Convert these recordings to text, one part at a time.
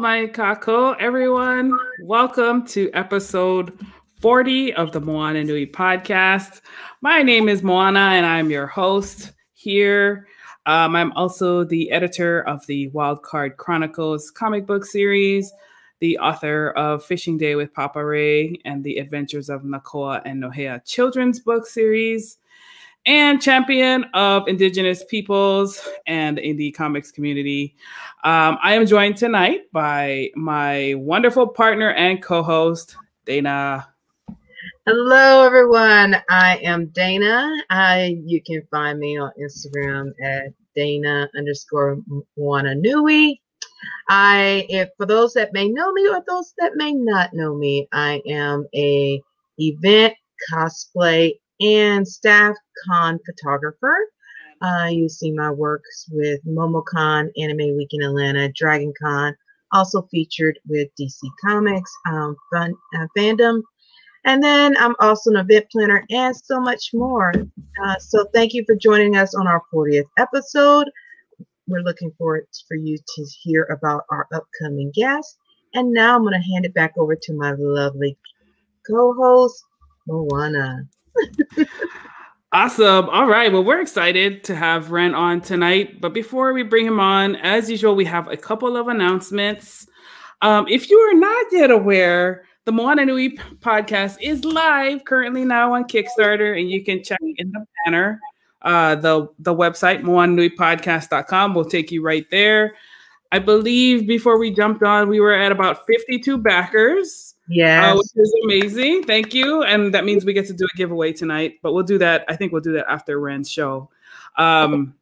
my kako, everyone. Welcome to episode 40 of the Moana Nui podcast. My name is Moana and I'm your host here. I'm also the editor of the Wildcard Chronicles comic book series, the author of Fishing Day with Papa Ray and the Adventures of Nakoa and Nohea children's book series, and champion of Indigenous peoples and the indie comics community. I am joined tonight by my wonderful partner and co-host, Dana. Hello, everyone. I am Dana. You can find me on Instagram at Dana_Moana_Nui. For those that may know me or those that may not know me, I am a event, cosplay, and staff con photographer. You see my works with MomoCon, Anime Week in Atlanta, Dragon Con, also featured with DC Comics, Fandom. And then I'm also an event planner and so much more. So thank you for joining us on our 40th episode. We're looking forward for you to hear about our upcoming guests. And now I'm going to hand it back over to my lovely co-host, Moana. Awesome. All right. Well, we're excited to have Ren on tonight. But before we bring him on, as usual, we have a couple of announcements. If you are not yet aware, the Moana Nui podcast is live currently now on Kickstarter, and you can check in the banner. The website, moananuipodcast.com, will take you right there. I believe before we jumped on, we were at about 52 backers. Yes. Which is amazing. Thank you. And that means we get to do a giveaway tonight, but we'll do that. I think we'll do that after Ren's show. So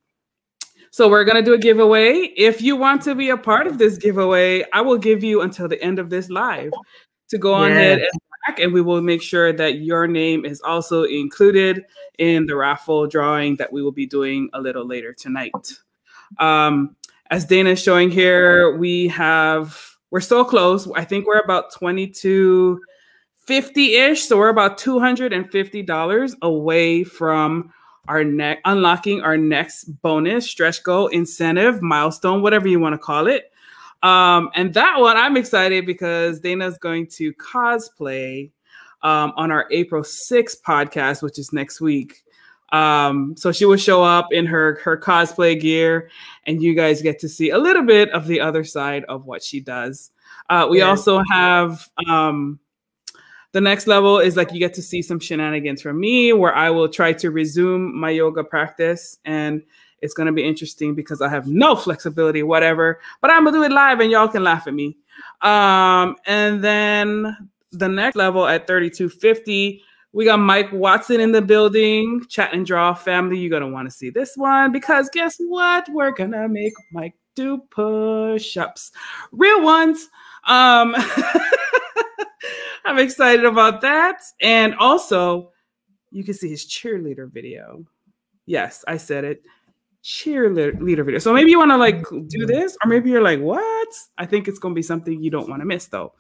we're going to do a giveaway. If you want to be a part of this giveaway, I will give you until the end of this live to go on ahead and back, and we will make sure that your name is also included in the raffle drawing that we will be doing a little later tonight. As Dana's showing here, we're so close. I think we're about $22.50-ish. So we're about $250 away from unlocking our next bonus stretch goal, incentive, milestone, whatever you want to call it. And that one, I'm excited because Dana's going to cosplay on our April 6th podcast, which is next week. So she will show up in her cosplay gear, and you guys get to see a little bit of the other side of what she does. We also have the next level is like you get to see some shenanigans from me, where I will try to resume my yoga practice, and it's going to be interesting because I have no flexibility, whatever, but I'm gonna do it live and y'all can laugh at me. And then the next level at $32.50, we got Mike Watson in the building, Chat and Draw family. You're going to want to see this one because guess what? We're going to make Mike do push-ups. Real ones. I'm excited about that. And also, you can see his cheerleader video. Yes, I said it. Cheerleader video. So maybe you want to like do this, or maybe you're like, what? I think it's going to be something you don't want to miss though.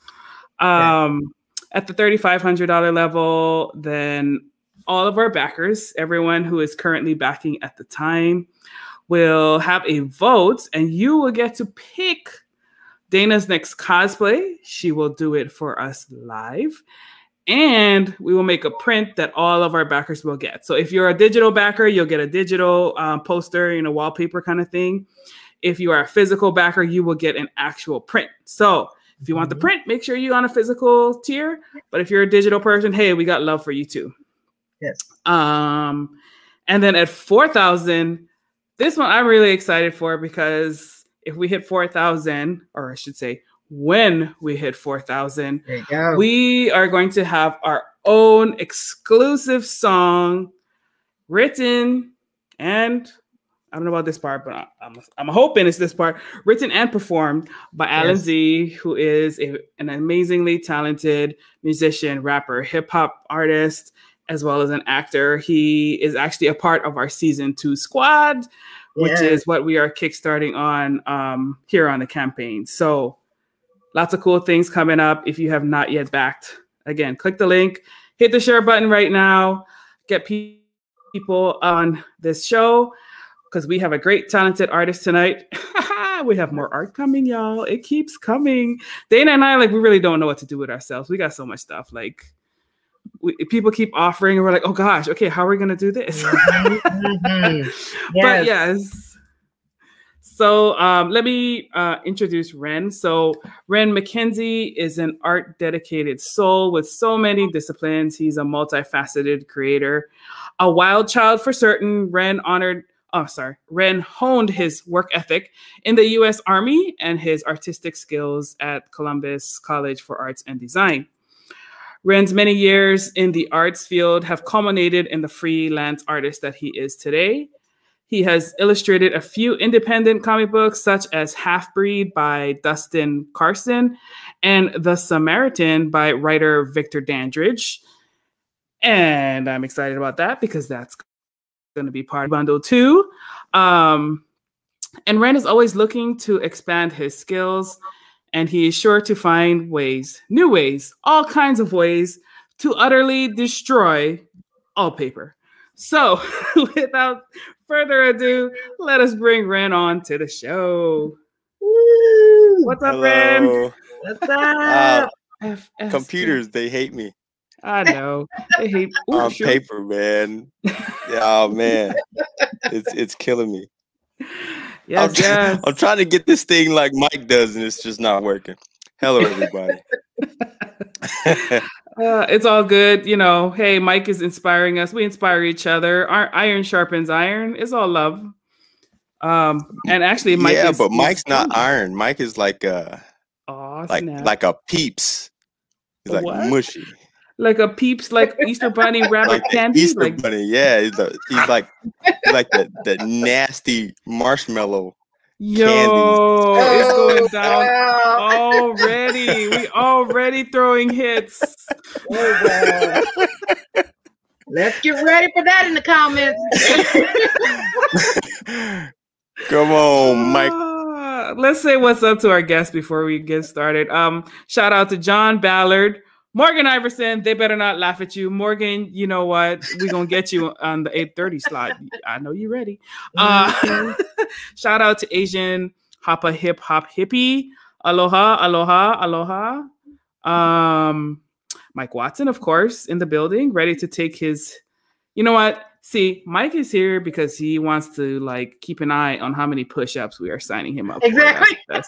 At the $3,500 level, then all of our backers, everyone who is currently backing at the time, will have a vote, and you will get to pick Dana's next cosplay. She will do it for us live, and we will make a print that all of our backers will get. So if you're a digital backer, you'll get a digital poster, wallpaper kind of thing. If you are a physical backer, you will get an actual print. So if you want the print, make sure you're on a physical tier. But if you're a digital person, hey, we got love for you too. Yes. And then at 4,000, this one I'm really excited for because if we hit 4,000, or I should say, when we hit 4,000, we are going to have our own exclusive song written and I don't know about this part, but I'm hoping it's this part. Written and performed by Alan Z, who is an amazingly talented musician, rapper, hip hop artist, as well as an actor. He is actually a part of our season 2 squad, which is what we are kickstarting on here on the campaign. So lots of cool things coming up. If you have not yet backed, again, click the link, hit the share button right now, get people on this show, because we have a great talented artist tonight. We have more art coming, y'all. It keeps coming. Dana and I, like, we really don't know what to do with ourselves. We got so much stuff. Like, people keep offering, and we're like, oh gosh, okay, how are we gonna do this? Yes. But yes. So let me introduce Ren. So Ren McKinzie is an art dedicated soul with so many disciplines. He's a multifaceted creator, a wild child for certain. Ren honed his work ethic in the U.S. Army and his artistic skills at Columbus College for Arts and Design. Ren's many years in the arts field have culminated in the freelance artist that he is today. He has illustrated a few independent comic books, such as Half-Breed by Dustin Carson and The Samaritan by writer Victor Dandridge. And I'm excited about that because that's going to be part of Bundle 2. And Ren is always looking to expand his skills, and he is sure to find ways, new ways, all kinds of ways to utterly destroy all paper. So without further ado, let us bring Ren on to the show. Woo! What's up, Hello. Ren? What's up? Computers, they hate me. I know. They hate on paper, man. Oh man. It's killing me. Yes, I'm trying to get this thing like Mike does, and it's just not working. Hello, everybody. It's all good. You know, hey, Mike is inspiring us. We inspire each other. Our iron sharpens iron. It's all love. And actually, Mike Mike's not iron. Mike is like like a Peeps. He's like mushy. Like a Peeps, like Easter Bunny rabbit like candy. Easter Bunny, yeah. He's like the nasty marshmallow. Yo, it's going down already. We already throwing hits. Oh, wow. Let's get ready for that in the comments. Come on, Mike. Let's say what's up to our guests before we get started. Shout out to John Ballard, Morgan Iverson. They better not laugh at you. Morgan, you know what? We're going to get you on the 8:30 slot. I know you're ready. Shout out to Asian Hoppa Hip Hop Hippie. Aloha, aloha, aloha. Mike Watson, of course, in the building, ready to take his, you know what? See, Mike is here because he wants to like keep an eye on how many push-ups we are signing him up exactly. for.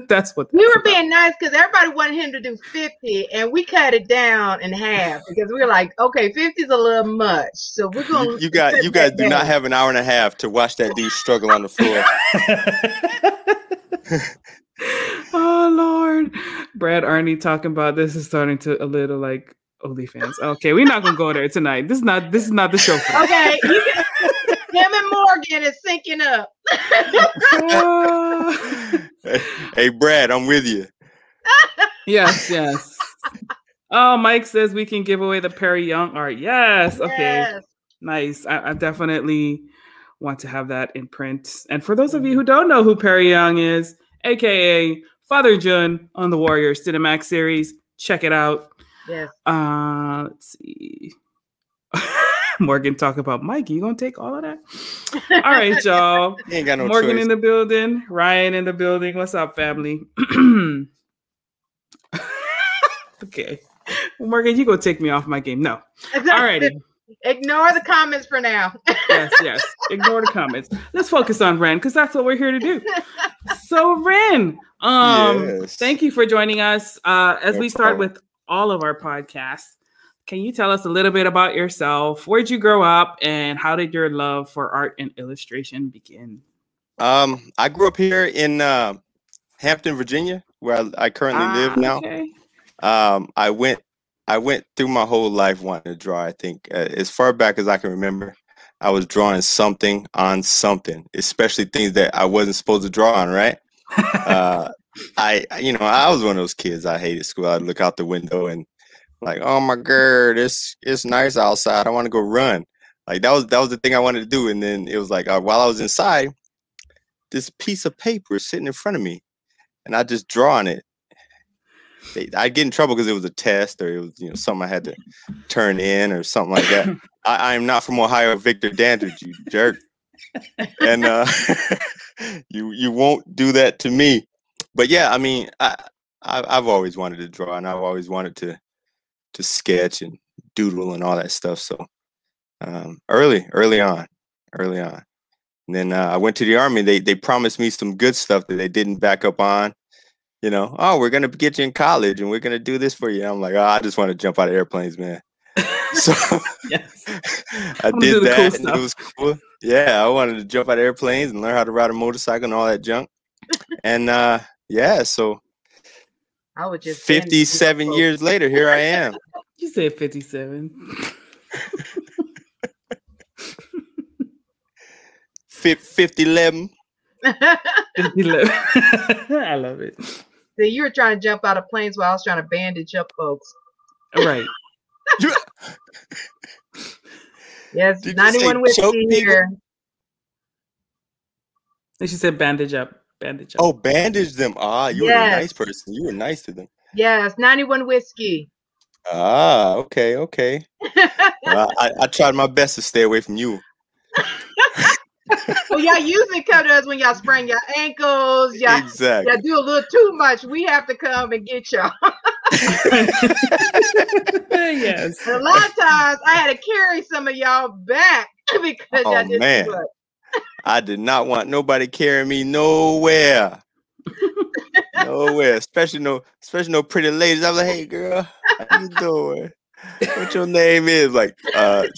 That's what we were being nice because everybody wanted him to do 50, and we cut it down in half because we were like, okay, 50 is a little much, so we're going. You guys do not have an hour and a half to watch that dude struggle on the floor. Oh Lord, Brad Arney talking about this is starting to a little like OnlyFans. Okay, we're not gonna go there tonight. This is not the show for us. Okay, him and Morgan is syncing up. Hey Brad, I'm with you. Yes. Oh, Mike says we can give away the Perry Young art. Yes. Okay. Yes. Nice. I definitely want to have that in print. And for those of you who don't know who Perry Young is, aka Father Jun on the Warriors Cinemax series, check it out. Yes. Let's see. Morgan talk about Mike. You gonna take all of that? All right, y'all. Ain't got no Morgan choice. In the building. Ryan in the building. What's up, family? Okay. Morgan, you gonna take me off my game? No. Alrighty. Ignore the comments for now. Yes. Ignore the comments. Let's focus on Ren because that's what we're here to do. So, Ren, yes. Thank you for joining us. As we start with all of our podcasts, can you tell us a little bit about yourself? Where'd you grow up, and how did your love for art and illustration begin? I grew up here in Hampton, Virginia, where I currently live now. Okay. I went through my whole life wanting to draw. I think as far back as I can remember, I was drawing something on something, especially things that I wasn't supposed to draw on. Right? I was one of those kids. I hated school. I'd look out the window and like, oh my God, it's nice outside. I want to go run. Like that was the thing I wanted to do. And then it was like while I was inside, this piece of paper is sitting in front of me, and I just draw on it. I'd get in trouble because it was a test or it was something I had to turn in or something like that. I am not from Ohio, Victor Dandridge, you jerk. And you won't do that to me. But yeah, I mean, I've always wanted to draw, and I've always wanted to sketch and doodle and all that stuff. So early on. And then I went to the Army. They promised me some good stuff that they didn't back up on. You know, oh, we're gonna get you in college, and we're gonna do this for you. I'm like, oh, I just want to jump out of airplanes, man. So Yes. I did that, cool and it was cool. Yeah, I wanted to jump out of airplanes and learn how to ride a motorcycle and all that junk. And yeah, so I would just 57 years later, here I am. You said 57. 50-11. 11. I love it. So you were trying to jump out of planes while I was trying to bandage up folks. Right. Yes, 91 whiskey here. And she said bandage up. Bandage up. Oh, bandage them. Ah, you were a nice person. You were nice to them. Yes, 91 whiskey. Ah, okay. I tried my best to stay away from you. Well, y'all usually come to us when y'all sprain your ankles. Exactly. Y'all do a little too much. We have to come and get y'all. Yes. And a lot of times I had to carry some of y'all back because y'all did too much. I did not want nobody carrying me nowhere. Nowhere. Especially no pretty ladies. I'm like, hey girl, how you doing? What your name is? Like,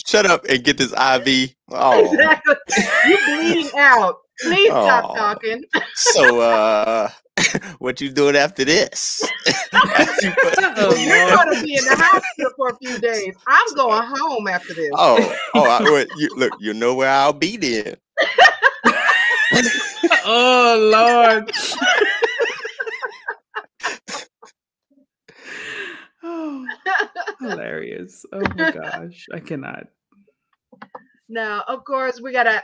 shut up and get this IV. Oh. Exactly. You bleeding out. Please stop talking. So what you doing after this? You're going to be in the hospital for a few days. I'm going home after this. Look, you know where I'll be then. Oh Lord. Oh, hilarious. Oh my gosh. I cannot. Now, of course, we got to,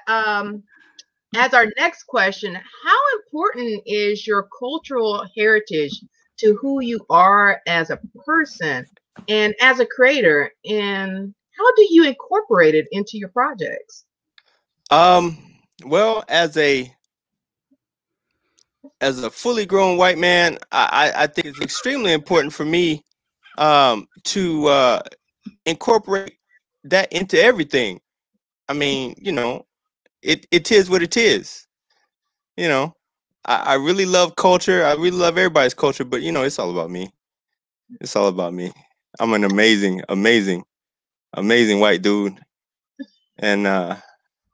as our next question, how important is your cultural heritage to who you are as a person and as a creator? And how do you incorporate it into your projects? Well, as a fully grown white man, I think it's extremely important for me to incorporate that into everything. I mean, you know, it is what it is. You know, I really love culture. I really love everybody's culture, but you know, it's all about me. It's all about me. I'm an amazing white dude, and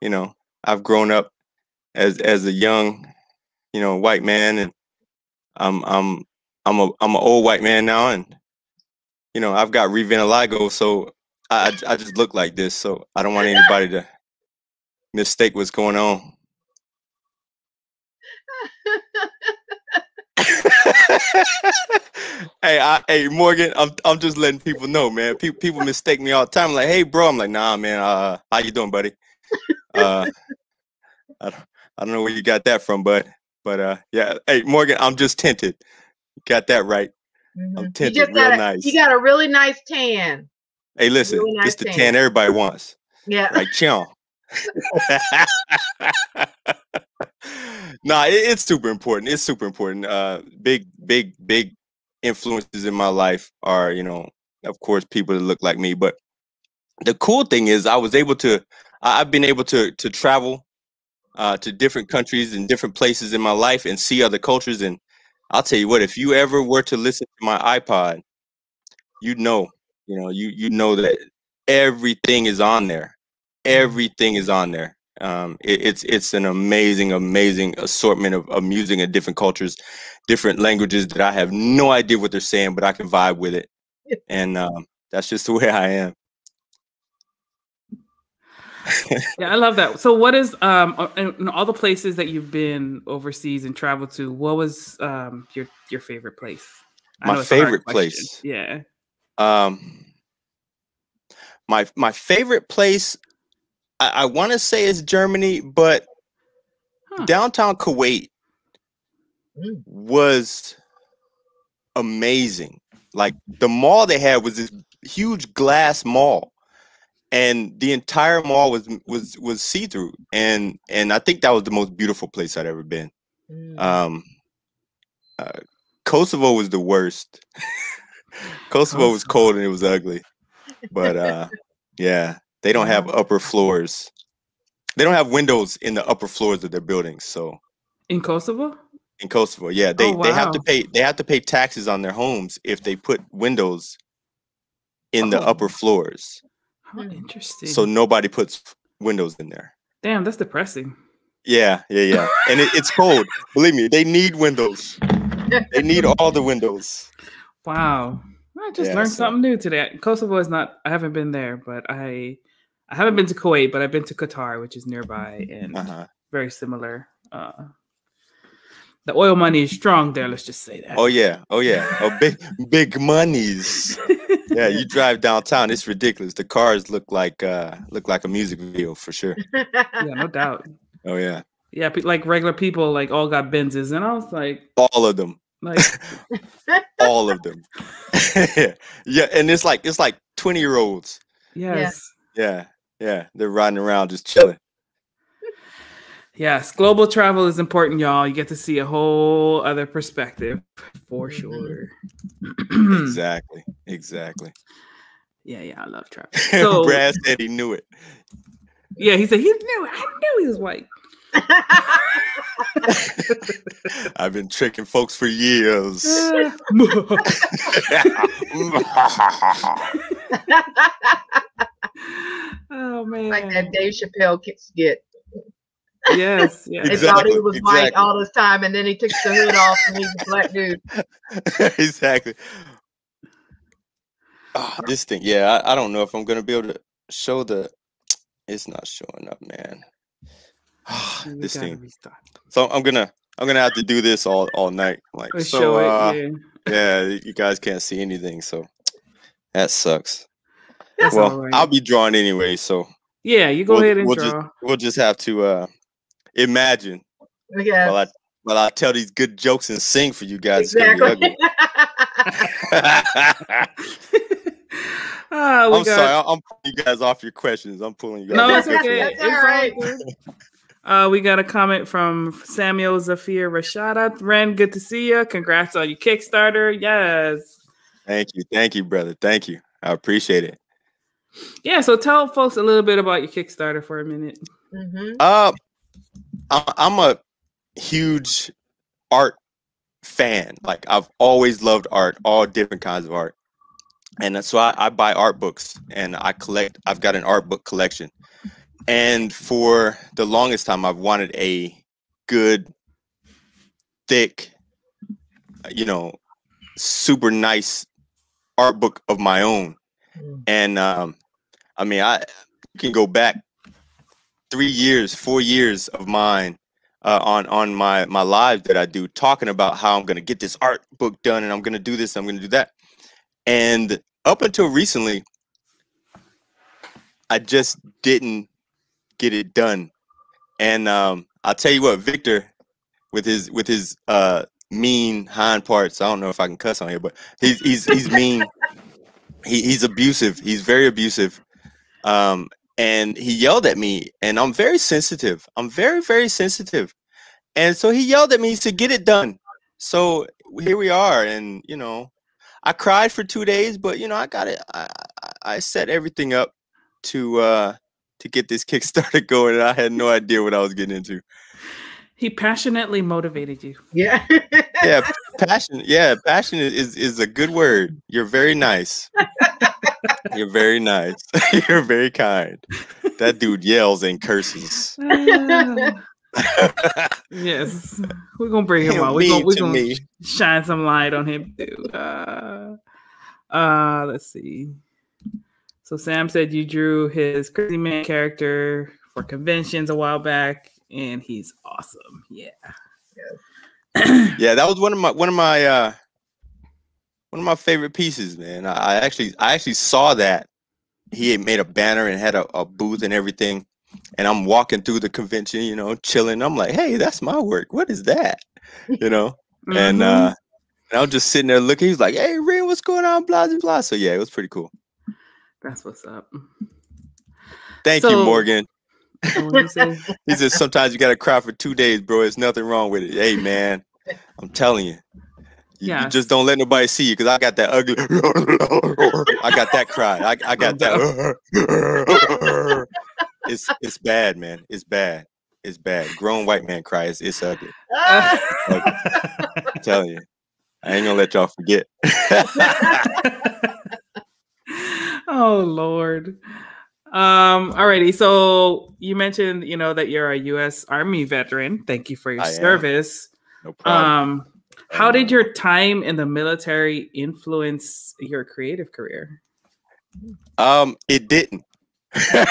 you know, I've grown up as a young, you know, white man, and I'm an old white man now, and you know, I've got revitiligo, so I just look like this, so I don't want anybody to mistake what's going on. Hey, Morgan, I'm just letting people know, man. People mistake me all the time. Like, hey, bro. I'm like, nah, man. How you doing, buddy? I don't know where you got that from, but yeah. Hey, Morgan, I'm just tinted. Got that right. Mm-hmm. I'm tinted, real nice. You got a really nice tan. Hey, listen, really nice, it's the tan everybody wants. Yeah. Like, chill. Nah, it's super important. It's super important. Big influences in my life are, you know, of course, people that look like me. But the cool thing is, I've been able to travel to different countries and different places in my life and see other cultures. And I'll tell you what, if you ever were to listen to my iPod, you know that everything is on there. Everything is on there. It's an amazing assortment of music and different cultures, different languages that I have no idea what they're saying, but I can vibe with it. And that's just the way I am. Yeah, I love that. So what is in all the places that you've been overseas and traveled to, what was your favorite place? My favorite place. Yeah. My favorite place, I want to say is Germany, but downtown Kuwait was amazing. Like, the mall they had was this huge glass mall, and the entire mall was see-through, and I think that was the most beautiful place I'd ever been. Kosovo was the worst. Kosovo was cold and it was ugly, but yeah, they don't have upper floors. They don't have windows in the upper floors of their buildings. So in Kosovo, yeah, they have to pay taxes on their homes if they put windows in the upper floors. How interesting. So nobody puts windows in there. Damn, that's depressing. Yeah. And it's cold. Believe me, they need windows. They need all the windows. Wow. I just learned something new today. Kosovo is not, I haven't been there, but I haven't been to Kuwait, but I've been to Qatar, which is nearby and very similar. The oil money is strong there. Let's just say that. Oh yeah. Oh, big monies. Yeah, you drive downtown, it's ridiculous. The cars look like a music video for sure. Yeah, no doubt. Oh yeah. Yeah, like regular people, like all got Benzes, and I was like, all of them. Like all of them. Yeah, and it's like 20-year-olds. Yes. Yeah. They're riding around just chilling. Yes, global travel is important, y'all. You get to see a whole other perspective for sure. Exactly. Yeah, I love travel. So Brad said he knew it. Yeah, he said he knew. I knew he was white. I've been tricking folks for years. Oh man, like that Dave Chappelle skit. Yes. They thought he was white all this time, and then he took the hood off, and he's a black dude. Exactly. Oh, this thing, yeah, I don't know if I'm gonna be able to show the. It's not showing up, man. This thing. So I'm gonna have to do this all night. Like yeah, you guys can't see anything, so that sucks. That's well, I'll be drawing anyway, so yeah, you go ahead and draw. We'll just have to imagine. Yeah. While I tell these good jokes and sing for you guys. Exactly. I'm sorry. I'm pulling you guys off your questions. I'm pulling you guys. No, it's okay. That's all right. We got a comment from Samuel Zafir Rashada. Ren, good to see you. Congrats on your Kickstarter. Yes. Thank you, brother. Thank you. I appreciate it. Yeah. So tell folks a little bit about your Kickstarter for a minute. I'm a huge art fan. Like I've always loved art, all different kinds of art. And so I buy art books and I collect. I've got an art book collection. And for the longest time, I've wanted a good, thick, super nice art book of my own. And I can go back 3 years, 4 years of mine on my live that I do, talking about how I'm going to get this art book done and I'm going to do this, I'm going to do that. And up until recently, I just didn't get it done. And I'll tell you what, Victor, with his mean hind parts, I don't know if I can cuss on here, but he's mean. He's abusive. He's very abusive. And he yelled at me, and I'm very sensitive. I'm very, very sensitive. And so he yelled at me. He said, "Get it done." So here we are, and I cried for 2 days, but I got it. I set everything up to get this Kickstarter going, and I had no idea what I was getting into. He passionately motivated you. Yeah. Yeah, passion. Yeah, passion is a good word. You're very nice. You're very nice. You're very kind. That dude yells and curses. Yes, we're gonna bring him out. We're gonna shine some light on him too. Let's see. So Sam said you drew his crazy man character for conventions a while back, and he's awesome. Yeah. Yeah, that was one of my favorite pieces, man. I actually saw that he had made a banner and had a booth and everything. And I'm walking through the convention, chilling. I'm like, hey, that's my work. What is that? And I was just sitting there looking. He's like, hey, Ren, what's going on? Blah, blah, blah. So, yeah, it was pretty cool. That's what's up. Thank you, Morgan. What did you say? He says sometimes you gotta cry for 2 days, bro. There's nothing wrong with it. Hey, man, I'm telling you. You just don't let nobody see you, because I got that ugly. I got that cry. I got that. It's bad, man. It's bad. It's bad. Grown white man cry. It's ugly. I'm telling you. I ain't gonna let y'all forget. Oh Lord. Alrighty. So you mentioned, that you're a U.S. Army veteran. Thank you for your service. No problem. How did your time in the military influence your creative career? It didn't.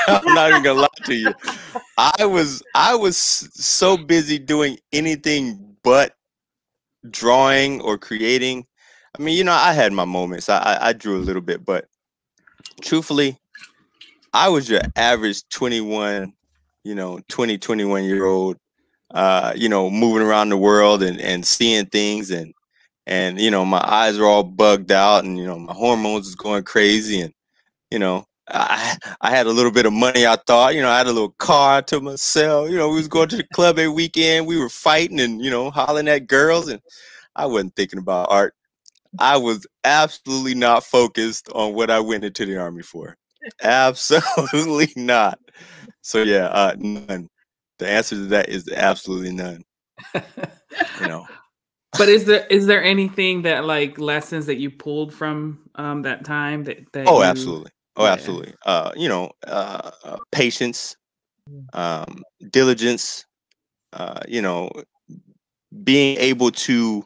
I'm not even gonna lie to you. I was so busy doing anything but drawing or creating. I mean, I had my moments. I drew a little bit, but truthfully, I was your average 21, 21-year-old, moving around the world and seeing things, and my eyes are all bugged out, and my hormones is going crazy, and I had a little bit of money. I thought, I had a little car to myself. We was going to the club every weekend. We were fighting and hollering at girls, and I wasn't thinking about art. I was absolutely not focused on what I went into the Army for. Absolutely not. So yeah, none. The answer to that is absolutely none. But is there anything that, like, lessons that you pulled from that time that absolutely. Absolutely. Patience, diligence, being able to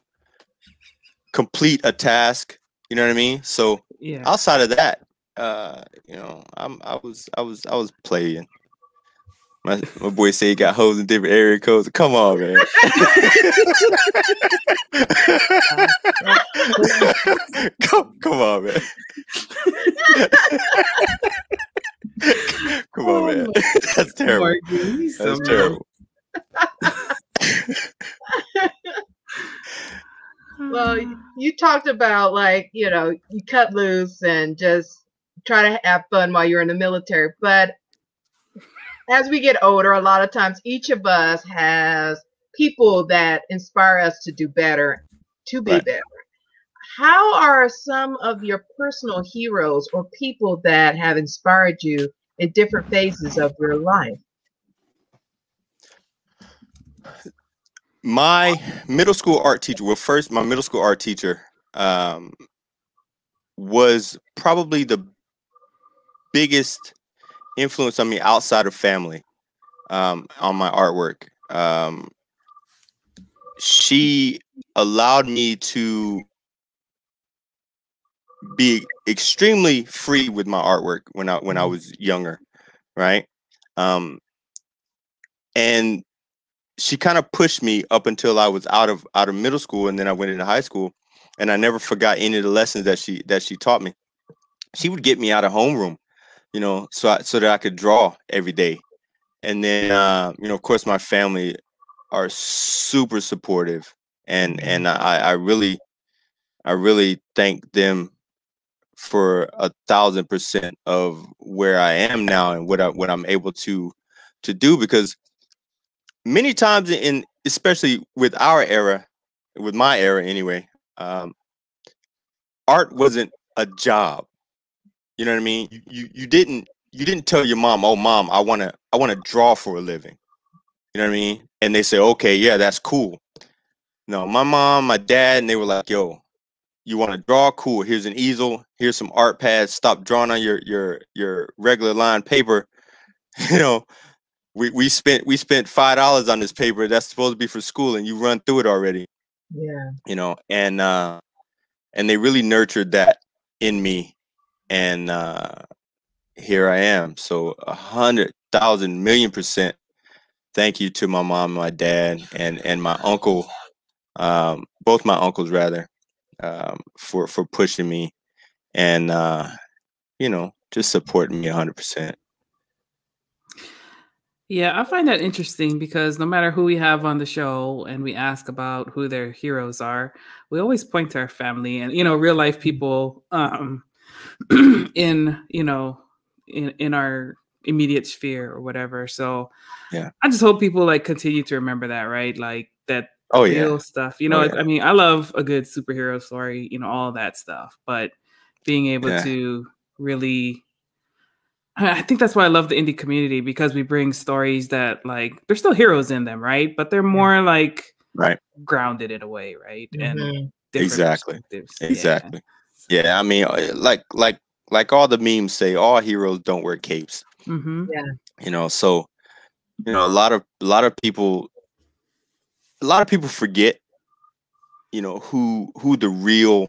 complete a task, you know what I mean? So outside of that, I was playing. My boy say he got hoes in different area codes. Come on, man. Come on, man. Come on, man. That's terrible. That's terrible. Well, you talked about, like, you cut loose and just try to have fun while you're in the military. But as we get older, a lot of times each of us has people that inspire us to do better, to be better. How are some of your personal heroes or people that have inspired you in different phases of your life? My middle school art teacher, my middle school art teacher was probably the biggest influence on me outside of family, on my artwork. She allowed me to be extremely free with my artwork when I was younger, right? And she kind of pushed me up until I was out of middle school, and then I went into high school, and I never forgot any of the lessons that she taught me. She would get me out of homeroom, so that I could draw every day. And then of course my family are super supportive, and I really thank them for 1,000% of where I am now and what I'm able to do, because many times, especially with our era, with my era anyway, art wasn't a job. You know what I mean? You didn't tell your mom, "Oh, mom, I want to draw for a living." You know what I mean? And they say, "Okay, yeah, that's cool." No, my mom, my dad, and they were like, "Yo, you want to draw? Cool. Here's an easel. Here's some art pads. Stop drawing on your regular line paper." We spent $5 on this paper that's supposed to be for school, and you run through it already. Yeah. And they really nurtured that in me, and here I am. So 100,000,000,000% thank you to my mom, my dad, and my uncle, both my uncles rather, for pushing me and just supporting me 100%. Yeah, I find that interesting because no matter who we have on the show and we ask about who their heroes are, we always point to our family and, real life people in our immediate sphere or whatever. So yeah, I just hope people like continue to remember that, right? Like that oh real yeah, stuff. You know, oh yeah, I mean, I love a good superhero story, you know, all that stuff, but being able yeah, to really, I think that's why I love the indie community, because we bring stories that like there's still heroes in them, right? But they're more like right, grounded in a way, right? And Mhm. different exactly, perspectives. Yeah. exactly. So, Yeah, I mean, like all the memes say, all heroes don't wear capes. mm-hmm. Yeah. You know, so you know, a lot of people forget, you know, who the real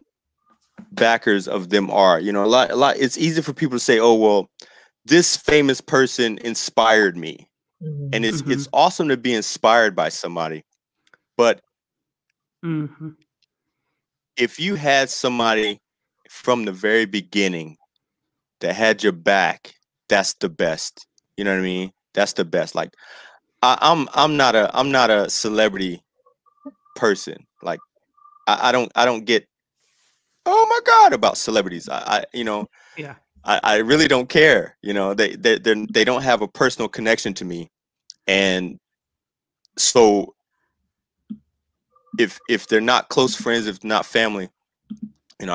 backers of them are. You know, a lot. It's easy for people to say, "Oh, well, this famous person inspired me," and Mhm. it's awesome to be inspired by somebody. But Mm-hmm. if you had somebody from the very beginning that had your back, that's the best. You know what I mean? That's the best. Like I'm not a celebrity person. Like I don't get, oh my God, about celebrities. I you know, Yeah. I really don't care. You know, they don't have a personal connection to me. And so if they're not close friends, if not family, you know,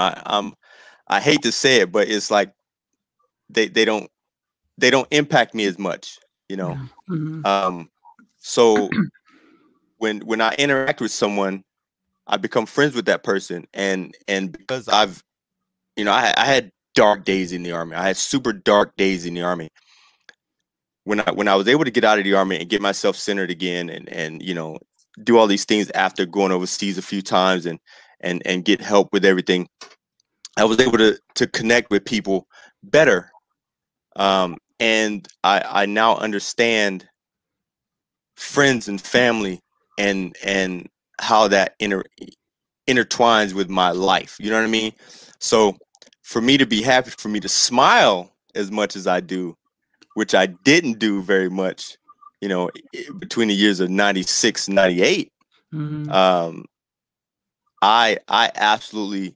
I hate to say it, but it's like they don't impact me as much, you know. Mm-hmm. So when I interact with someone, I become friends with that person, and because I've, you know, I had dark days in the army. I had super dark days in the army. When I was able to get out of the army and get myself centered again, and you know, do all these things after going overseas a few times, and get help with everything, I was able to connect with people better. And I now understand friends and family, and how that intertwines with my life. You know what I mean? So for me to be happy, for me to smile as much as I do, which I didn't do very much, you know, between the years of 96 and 98, Mm-hmm. I absolutely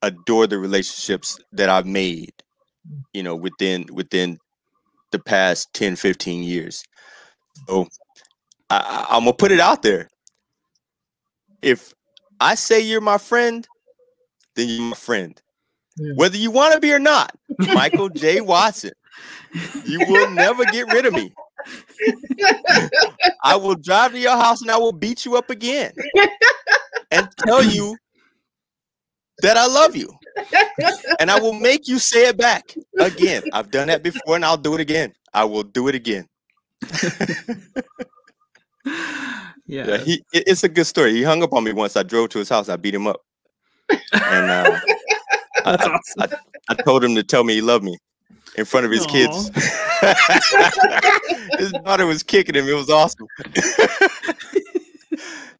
adore the relationships that I've made, you know, within the past 10, 15 years. So I'm gonna put it out there. If I say you're my friend, then you're my friend. Mhm. Whether you want to be or not, Michael J. Watson, you will never get rid of me. I will drive to your house and I will beat you up again and tell you that I love you. And I will make you say it back again. I've done that before and I'll do it again. I will do it again. Yeah, it's a good story. He hung up on me once. I drove to his house. I beat him up. And That's awesome. I told him to tell me he loved me in front of his kids. His daughter was kicking him. It was awesome.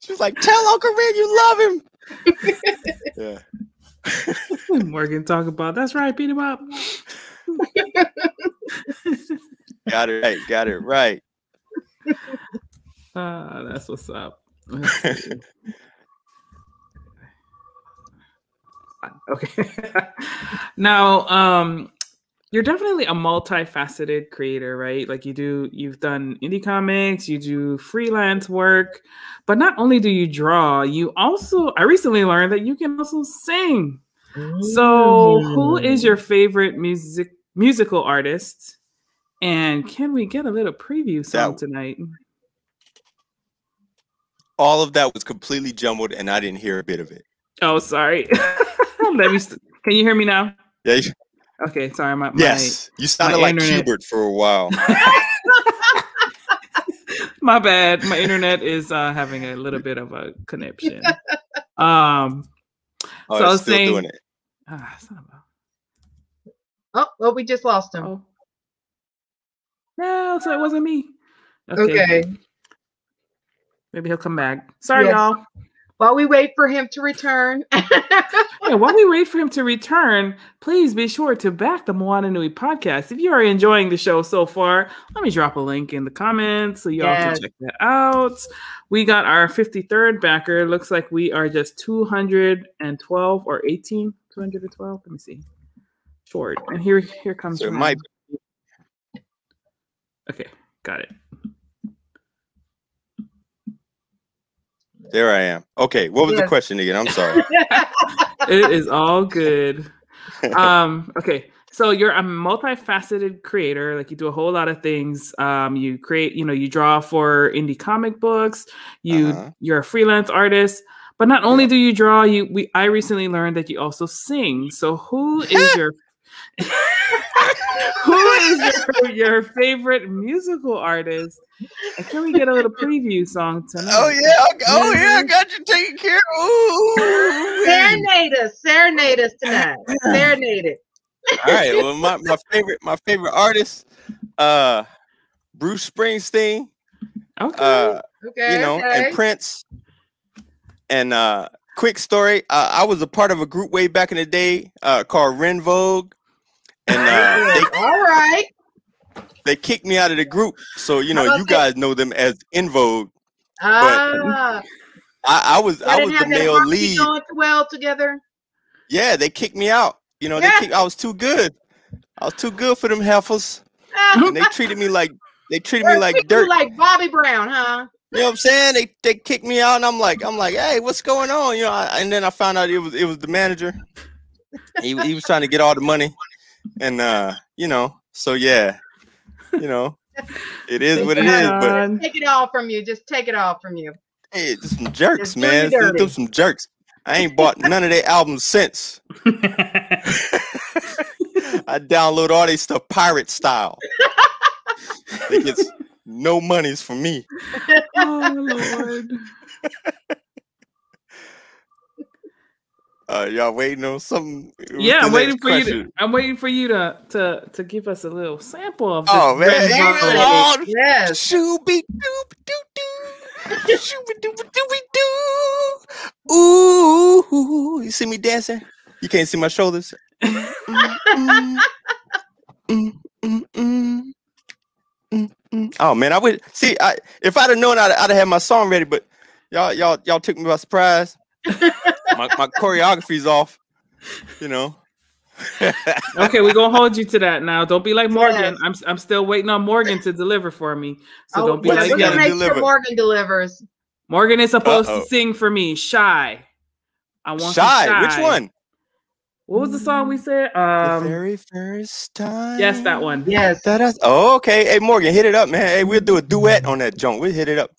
She was like, "Tell Uncle Ren you love him." Yeah. Morgan talk about, that's right, beat him up. Got it right. Got it right. That's what's up. Let's see. Okay. Now, you're definitely a multifaceted creator, right? Like you've done indie comics, you do freelance work, but not only do you draw, I recently learned that you can also sing. So who is your favorite musical artist? And can we get a little preview song tonight? All of that was completely jumbled and I didn't hear a bit of it. Oh, sorry. Can you hear me now? Yeah. Okay, sorry. Yes, you sounded like Hubert for a while. My bad. My internet is having a little bit of a connection. So I was still saying, doing it. Oh, well, we just lost him. Oh. No, so it wasn't me. Okay. Maybe he'll come back. Sorry, y'all. While we wait for him to return. While we wait for him to return, please be sure to back the Moana Nui podcast. If you are enjoying the show so far, let me drop a link in the comments so y'all can check that out. We got our 53rd backer. Looks like we are just 212 or 18. 212. Let me see. Short. And here comes. So it might. Okay, got it. There I am. Okay, what was the question again? I'm sorry. It is all good. Okay, so you're a multifaceted creator. Like you do a whole lot of things. You create, you draw for indie comic books. You're a freelance artist. But not only do you draw, I recently learned that you also sing. So who is your your favorite musical artist? And can we get a little preview song tonight? Oh yeah, I got you taken care of. Ooh, Serenade us tonight. Serenade it. All right. Well, my favorite artist, Bruce Springsteen. Okay. And Prince. And quick story, I was a part of a group way back in the day called Ren Vogue. And all right. They kicked me out of the group, so you guys know them as In Vogue. Ah, I was the male lead. Going well together. Yeah, they kicked me out. I was too good. I was too good for them heifers, and they treated me like dirt, like Bobby Brown, huh? You know what I'm saying? They kicked me out, and I'm like, hey, what's going on? And then I found out it was the manager. He was trying to get all the money, and so yeah. It is what it is. But take it all from you. Just take it all from you. Hey, just some jerks, man. Do some jerks. I ain't bought none of their albums since. I download all their stuff pirate style. They get no monies from me. Oh Lord. Y'all waiting on something? Yeah, I'm waiting for you. I'm waiting for you to give us a little sample of this. Oh man, yes. Shooby doop doo doo, shooby doop dooby doo. Ooh, you see me dancing? You can't see my shoulders. Oh man, I would see. If I'd have known, I'd have had my song ready. But y'all took me by surprise. My choreography's off, Okay, we're gonna hold you to that now. Don't be like Morgan. Yes. I'm still waiting on Morgan to deliver for me. So don't be like we're gonna make sure Morgan delivers. Morgan is supposed to sing for me. Shy. I want Shy. Which one? What was the song we said? The very first time. Yes, that one. Yes. Okay. Hey, Morgan, hit it up, man. Hey, we'll do a duet on that joint. We'll hit it up.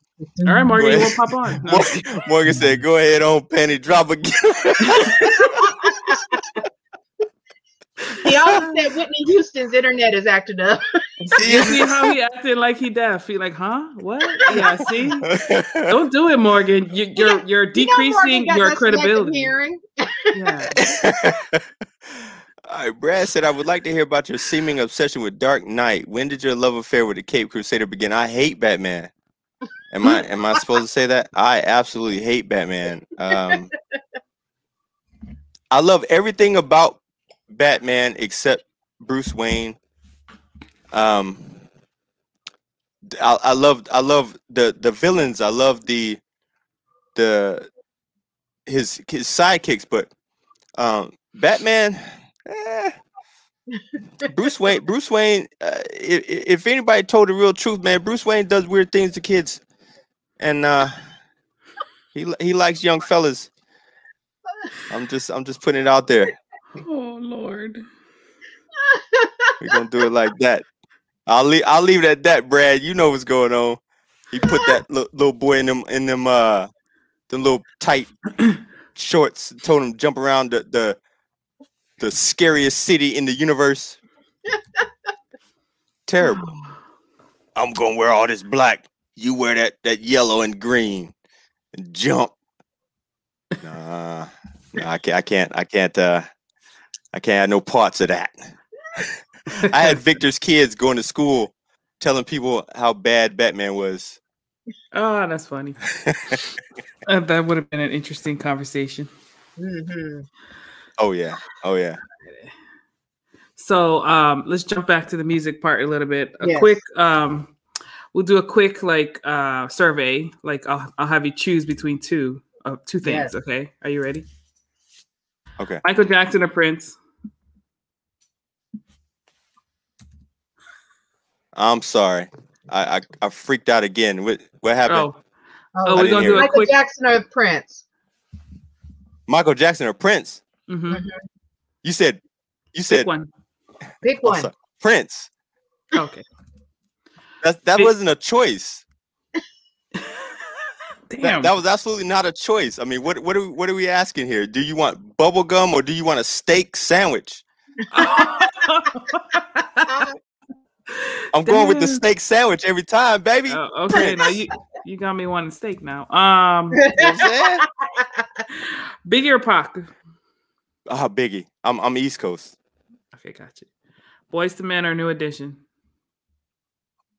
All right, Morgan, you want to pop on? No. Morgan said, "Go ahead on, Penny, drop again." He always said Whitney Houston's internet is acting up. You see how he acted like he deaf? He like, huh? What? Yeah, see? Don't do it, Morgan. You're decreasing your credibility. Yeah. All right, Brad said, "I would like to hear about your seeming obsession with Dark Knight. When did your love affair with the Caped Crusader begin?" I hate Batman. Am I supposed to say that? I absolutely hate Batman. I love everything about Batman except Bruce Wayne. I love the villains. I love his sidekicks, but Batman. Bruce Wayne. If anybody told the real truth, man, Bruce Wayne does weird things to kids, and he likes young fellas. I'm just putting it out there. Oh Lord, we're gonna do it like that. I'll leave it at that, Brad. You know what's going on. He put that little boy in them little tight shorts. Told him to jump around the scariest city in the universe. Terrible. I'm gonna wear all this black. You wear that yellow and green and jump. I can't have no parts of that. I had Victor's kids going to school telling people how bad Batman was. Oh, that's funny. That would have been an interesting conversation. Mm-hmm. Oh yeah. So let's jump back to the music part a little bit. Quick we'll do a quick survey. I'll have you choose between two things. Yes. Okay, are you ready? Okay. Michael Jackson or Prince? I'm sorry. I freaked out again. What happened? Oh, we're gonna do a Michael quick Jackson or Prince? Michael Jackson or Prince? You said pick one. Pick one. Sorry. Prince. Okay. That wasn't a choice. Damn. That was absolutely not a choice. I mean, what are we asking here? Do you want bubble gum or do you want a steak sandwich? I'm going with the steak sandwich every time, baby. Okay, now you got me wanting steak now. You know what I'm saying? Biggie or Pac? Biggie. I'm East Coast. Okay, gotcha. Boys to Men or New Edition?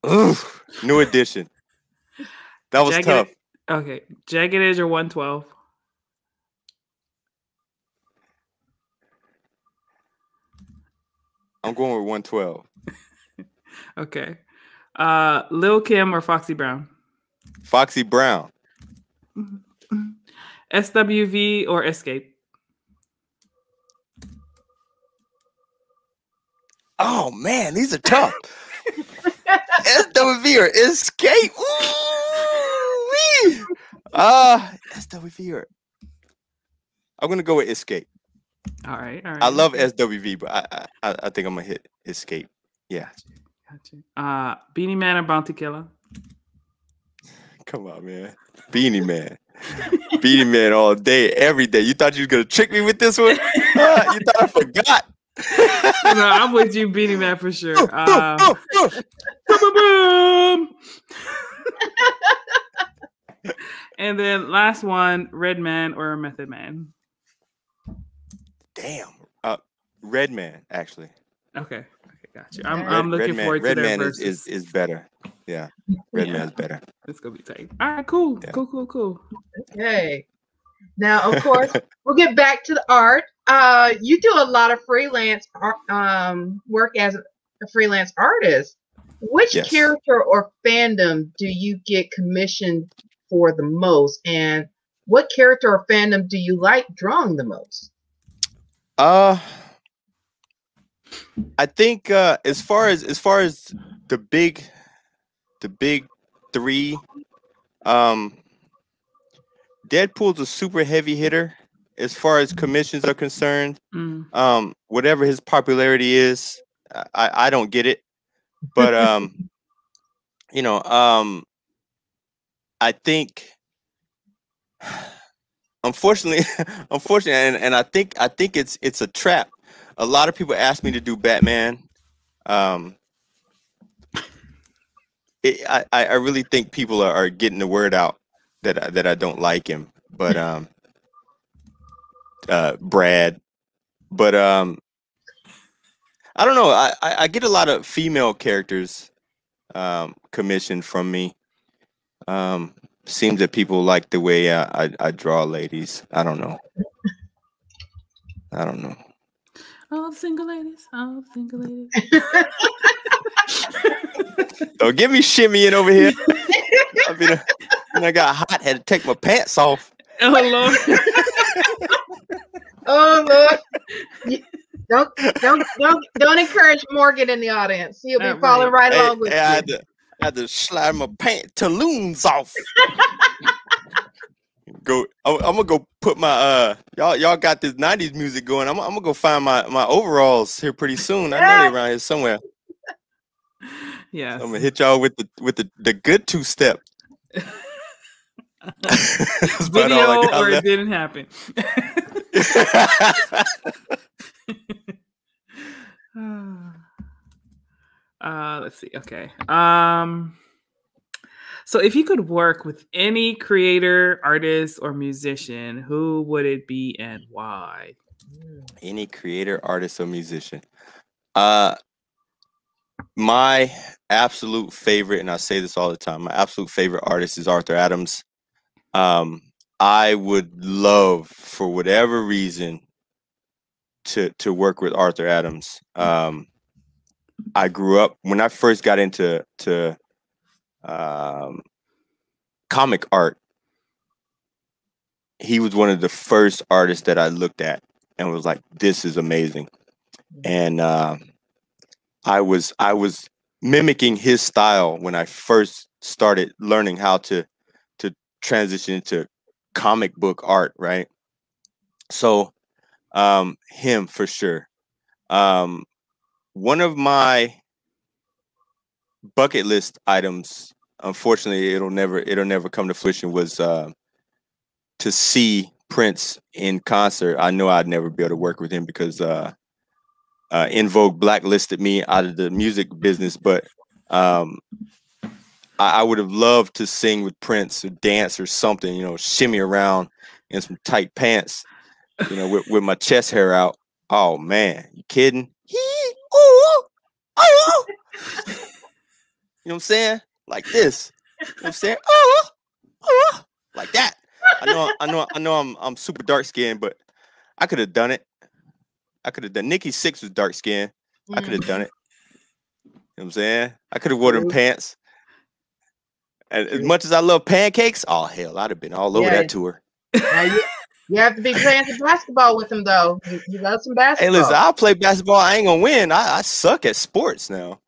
Ooh, New Edition. That was tough. Okay, Jagged Edge or 112? I'm going with 112. Okay. Lil Kim or Foxy Brown? Foxy Brown. SWV or Escape? Oh man, these are tough. SWV or Escape? Ooh-wee. SWV or I'm gonna go with Escape. All right. I love SWV, but I think I'm gonna hit Escape. Yeah. Gotcha. Beanie Man or Bounty Killer? Come on, man. Beanie Man. Beanie Man all day, every day. You thought you was gonna trick me with this one? You thought I forgot. No, I'm with you, Beanie Man, for sure. And then last one, Redman or Method Man? Damn. Redman, actually. Okay, gotcha. I'm looking forward to Redman their verses. is better. Yeah. Redman's better. It's gonna be tight. All right, cool. Yeah. Cool. Okay. Now, of course, we'll get back to the art. You do a lot of freelance work as a freelance artist. Which character or fandom do you get commissioned for the most, and what character or fandom do you like drawing the most? I think as far as the big three, Deadpool's a super heavy hitter as far as commissions are concerned. Whatever his popularity is, I don't get it, but you know, I think unfortunately, and I think it's a trap. A lot of people ask me to do Batman. I really think people are getting the word out that I don't like him, but Brad, but I don't know. I get a lot of female characters commissioned from me. Seems that people like the way I draw ladies. I don't know. All single ladies. Don't get me shimmying over here. I got hot, had to take my pants off. Oh Lord. Oh Lord. Don't encourage Morgan in the audience. He'll be following right along with you. I had to slide my pantaloons off. I'm gonna go put my y'all got this 90s music going. I'm gonna go find my overalls here pretty soon. I know they're around here somewhere. Yeah. So I'm gonna hit y'all with the good two-step. Video or it didn't happen. Let's see. Okay. So if you could work with any creator, artist, or musician, who would it be and why? Any creator, artist, or musician. My absolute favorite, and I say this all the time, my absolute favorite artist is Arthur Adams. I would love, for whatever reason, to work with Arthur Adams. I grew up, when I first got into comic art, he was one of the first artists that I looked at and was like, this is amazing. And I was mimicking his style when I first started learning how to transition into comic book art, right? So him for sure. One of my bucket list items, unfortunately it'll never come to fruition, was to see Prince in concert. I know I'd never be able to work with him because In Vogue blacklisted me out of the music business, but I would have loved to sing with Prince or dance or something, you know, shimmy around in some tight pants, you know, with my chest hair out. Oh man, you kidding? You know what I'm saying? Like this. You know what I'm saying? Like that. I know I'm super dark skinned, but I could have done it. I could have done. Nikki Sixx was dark skinned. I could have done it. You know what I'm saying? I could have worn them pants. And as much as I love pancakes, oh hell, I'd have been all over that tour. Now you have to be playing some basketball with him though. You love some basketball. Hey, listen, I'll play basketball. I ain't gonna win. I suck at sports now.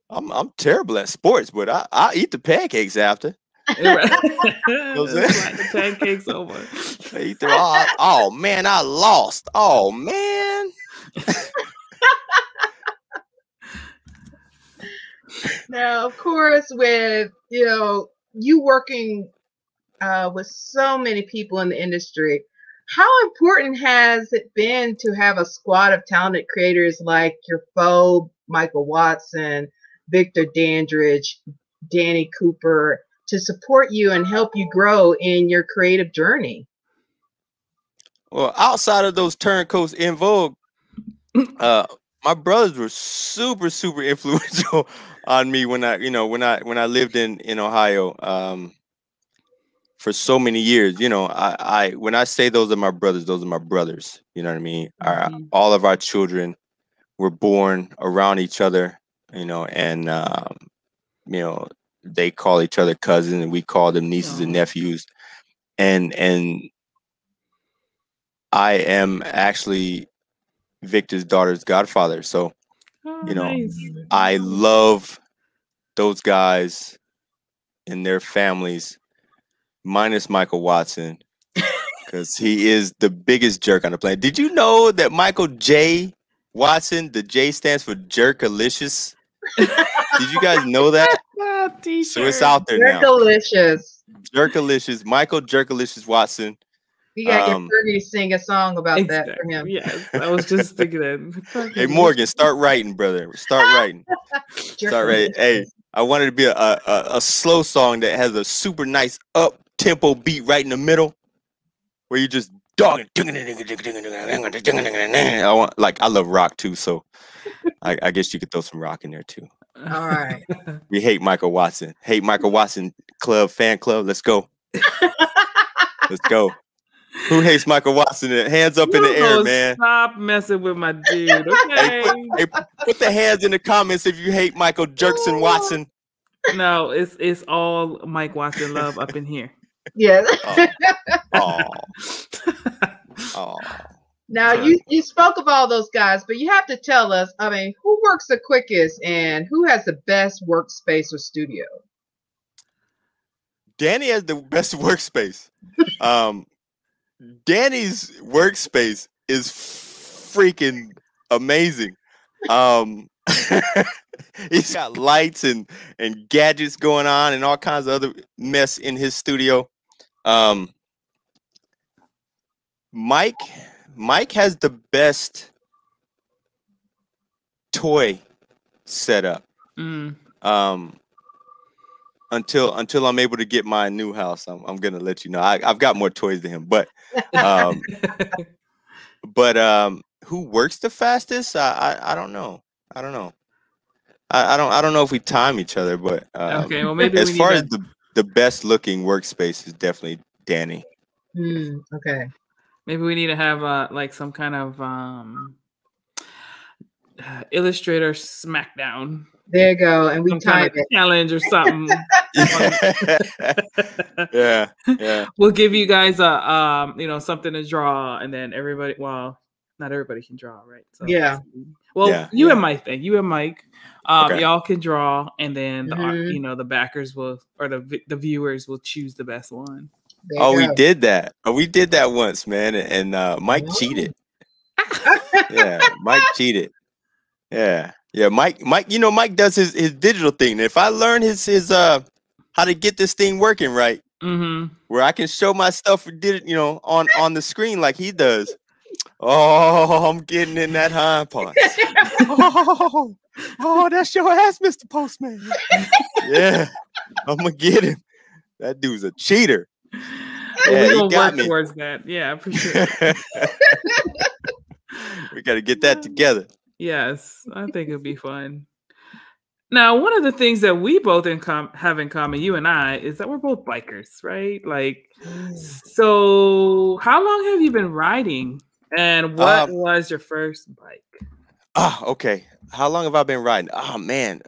I'm terrible at sports, but I eat the pancakes after. You know what I'm saying? Like the pancakes over. Oh man, I lost. Oh man. Now, of course, with you working with so many people in the industry, how important has it been to have a squad of talented creators like your foe, Michael Watson, Victor Dandridge, Danny Cooper, to support you and help you grow in your creative journey? Well, outside of those turncoats In Vogue, my brothers were super, super influential on me when I lived in Ohio for so many years. You know, I when I say those are my brothers, those are my brothers. You know what I mean? All of our children were born around each other, you know, and you know, they call each other cousins, and we call them nieces and nephews. And I am actually Victor's daughter's godfather. So, you know, nice. I love those guys and their families, minus Michael Watson, because he is the biggest jerk on the planet. Did you know that Michael J. Watson, the J stands for Jerkalicious? Did you guys know that? So it's out there now. Jerkalicious. Jerkalicious. Michael Jerkalicious Watson. You gotta get Fergie to sing a song about that for him. Yes, I was just thinking that. Hey Morgan, start writing, brother. Start writing. Start writing. Hey, I wanted to be a slow song that has a super nice up tempo beat right in the middle, where you just dog. I love rock too, so I guess you could throw some rock in there too. All right. We hate Michael Watson. Hate Michael Watson club, fan club. Let's go. Let's go. Who hates Michael Watson? Hands up in the air, man. Stop messing with my dude. Okay. Hey, put the hands in the comments if you hate Michael Jerkson Watson. No, it's all Mike Watson love up in here. Yes. Oh. Now you spoke of all those guys, but you have to tell us, I mean, who works the quickest and who has the best workspace or studio? Danny has the best workspace. Danny's workspace is freaking amazing. He's got lights and gadgets going on and all kinds of other mess in his studio. Mike has the best toy setup. Until I'm able to get my new house, I'm gonna let you know. I've got more toys than him, but who works the fastest? I don't know. I don't know if we time each other, but okay. Well, maybe as far as the best looking workspace is definitely Danny. Okay. Maybe we need to have like some kind of Illustrator Smackdown. There you go, and we time it. Challenge or something. Yeah. We'll give you guys a something to draw, and then everybody. Well, not everybody can draw, right? So yeah. Well, you and Mike then. You and Mike, Okay. y'all can draw, and then Mhm. the backers will, or the viewers will choose the best one. There you we go. did that. We did that once, man. And Mike cheated. Yeah, Mike cheated. Yeah. Mike. Mike does his digital thing. If I learn his how to get this thing working right, where I can show my stuff on the screen like he does. Oh, I'm getting in that hind part. Oh, that's your ass, Mr. Postman. Yeah, I'm gonna get him. That dude's a cheater. Yeah, we're gonna work towards that. Yeah, for sure. We got to get that together. Yes, I think it'd be fun. Now, one of the things that we both have in common, you and I, is that we're both bikers, right? Like, so how long have you been riding? And what was your first bike? Okay. How long have I been riding? Oh, man.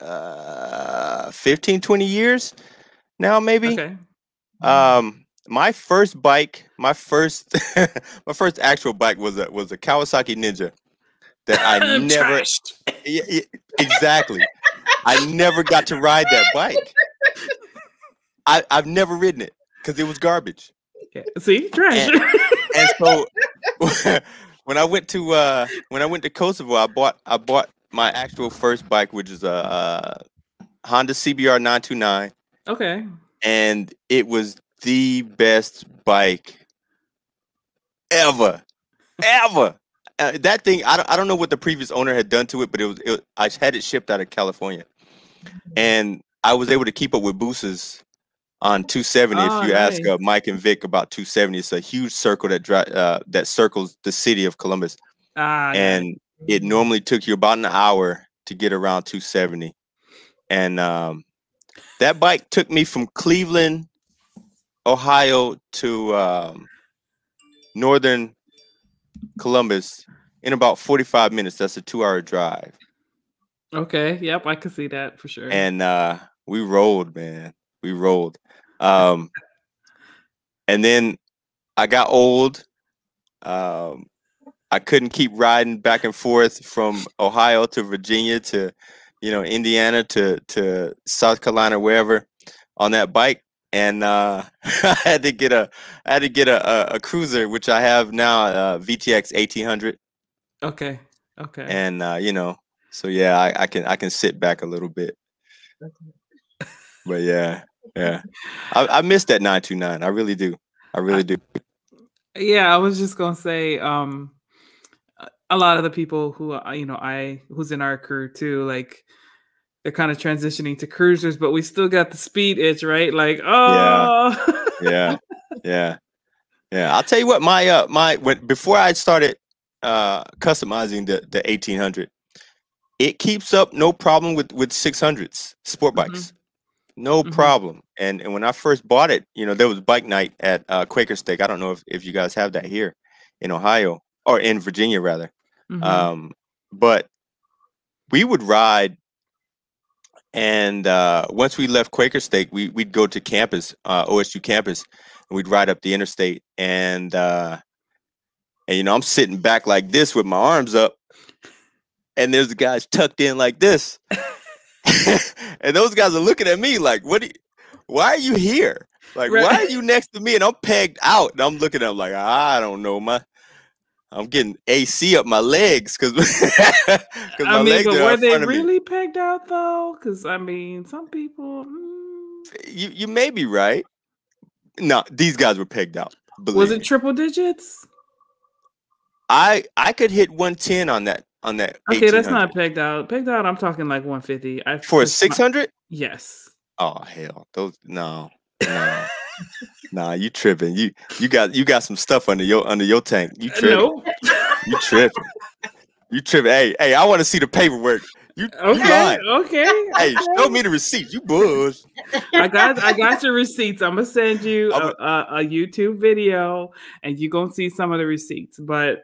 15, 20 years now, maybe. Okay. My first bike, my first actual bike was a Kawasaki Ninja that I never exactly. I never got to ride that bike. I've never ridden it because it was garbage. Yeah. See, trash. And so when I went to Kosovo, I bought my actual first bike, which is a Honda CBR 929. Okay. And it was the best bike ever. That thing, I don't know what the previous owner had done to it, but I had it shipped out of California, and I was able to keep up with boosters on 270. If you ask Mike and Vic about 270, it's a huge circle that circles the city of Columbus, and it normally took you about an hour to get around 270, and that bike took me from Cleveland, Ohio to northern Columbus in about 45 minutes. That's a 2-hour drive. Okay. Yep, I could see that for sure. And we rolled, man. We rolled. And then I got old. I couldn't keep riding back and forth from Ohio to Virginia to, Indiana to South Carolina, wherever, on that bike. And I had to get a cruiser, which I have now, VTX 1800. Okay. And so yeah, I can sit back a little bit. But yeah, I miss that 929. I really do. Yeah, I was just gonna say, a lot of the people who who's in our crew too, like, they're kind of transitioning to cruisers, but we still got the speed itch, right? Like, yeah. I'll tell you what, before I started customizing the 1800, it keeps up no problem with 600s, sport bikes, no problem. And when I first bought it, there was bike night at Quaker Steak. I don't know if you guys have that here in Ohio or in Virginia rather, but we would ride. And once we left Quaker Steak, we'd go to campus, OSU campus, and we'd ride up the interstate. And I'm sitting back like this with my arms up, and there's the guys tucked in like this, and those guys are looking at me like, why are you here? Like, why are you next to me? And I'm pegged out, and I'm looking at them like, I don't know, I'm getting AC up my legs because my legs but are were in they front of me. really pegged out though? Because some people. You may be right. No, these guys were pegged out. Was it triple digits? I could hit 110 on that. Okay, that's not pegged out. Pegged out, I'm talking like 150. For a 600? Yes. Oh hell, those no. Nah, you tripping. You got some stuff under your tank. You tripping. Nope. You tripping. You tripping. Hey, I want to see the paperwork. Okay. Hey, show me the receipts. You bush. I got your receipts. I'm gonna send you a YouTube video, and you're gonna see some of the receipts. But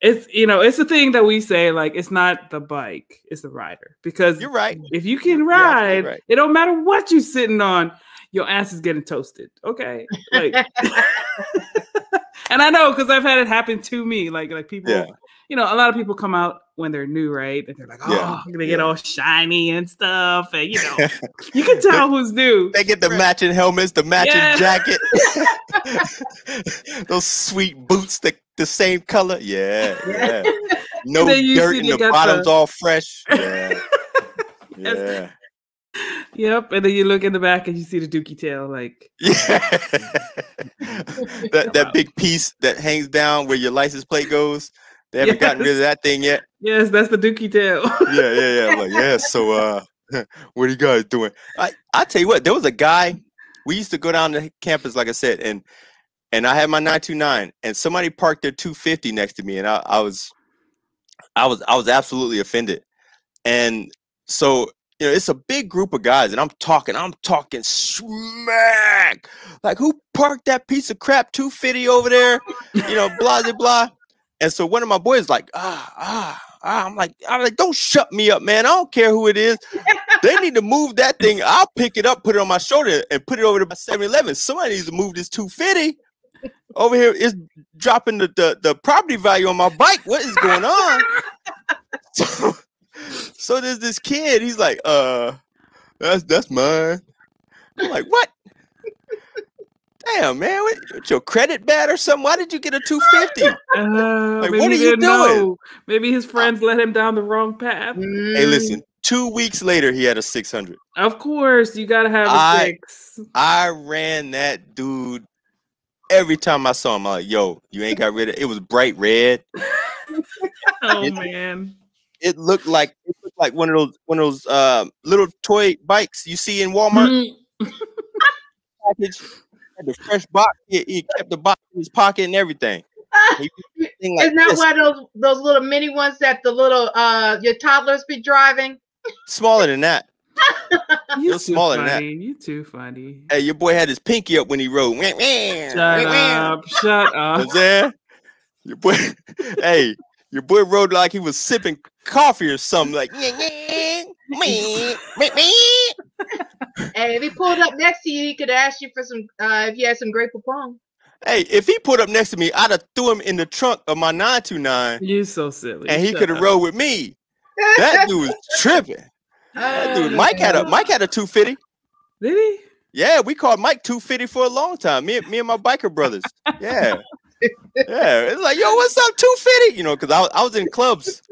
it's the thing that we say, like, it's not the bike, it's the rider. Because you're right. If you can ride, it don't matter what you're sitting on. Your ass is getting toasted, okay? Like, and I know because I've had it happen to me. Like people, a lot of people come out when they're new, right? And they're like, oh, Yeah, they get all shiny and stuff. And, you know, you can tell who's new. They get the matching helmets, the matching jacket. Those sweet boots, the same color. Yeah. No dirt and the bottom's all fresh. Yeah. Yeah. Yep. And then you look in the back and you see the dookie tail, like that big piece that hangs down where your license plate goes. They haven't gotten rid of that thing yet. Yes, that's the dookie tail. Yeah. I'm like, yeah. So what are you guys doing? I tell you what, there was a guy. We used to go down to campus, like I said, and I had my 929, and somebody parked their 250 next to me, and I was absolutely offended. And so, you know, it's a big group of guys, and I'm talking smack. Like, who parked that piece of crap 250 over there? You know, blah blah blah. And so one of my boys like, I'm like, don't shut me up, man. I don't care who it is. They need to move that thing. I'll pick it up, put it on my shoulder, and put it over to my 7-Eleven. Somebody needs to move this 250 over here. It's dropping the property value on my bike. What is going on? So there's this kid. He's like, that's mine. I'm like, what? Damn, man, what your credit bad or something? Why did you get a 250? Like, what are you doing? Maybe his friends led him down the wrong path. Hey, listen, 2 weeks later, he had a 600. Of course, you gotta have a 6. I ran that dude every time I saw him. I'm like, yo, you ain't got rid of it. It was bright red. Man. It looked like one of those little toy bikes you see in Walmart. Package. The fresh box, he kept the box in his pocket and everything. Isn't that one of those little mini ones that the little your toddlers be driving? Smaller than that. You're smaller than that. You too funny. Hey, your boy had his pinky up when he rode. Shut up. Your boy, hey, your boy rode like he was sipping coffee or something. Like, Hey, if he pulled up next to you, he could ask you for some, if you had some Grey Poupon. Hey, if he pulled up next to me, I'd have threw him in the trunk of my 929. You so silly. And he could have rode with me. That dude was tripping. That dude, Mike had a 250. Did he? Yeah, we called Mike 250 for a long time. Me and my biker brothers. Yeah. Yeah. It's like, yo, what's up, 250? You know, because I was in clubs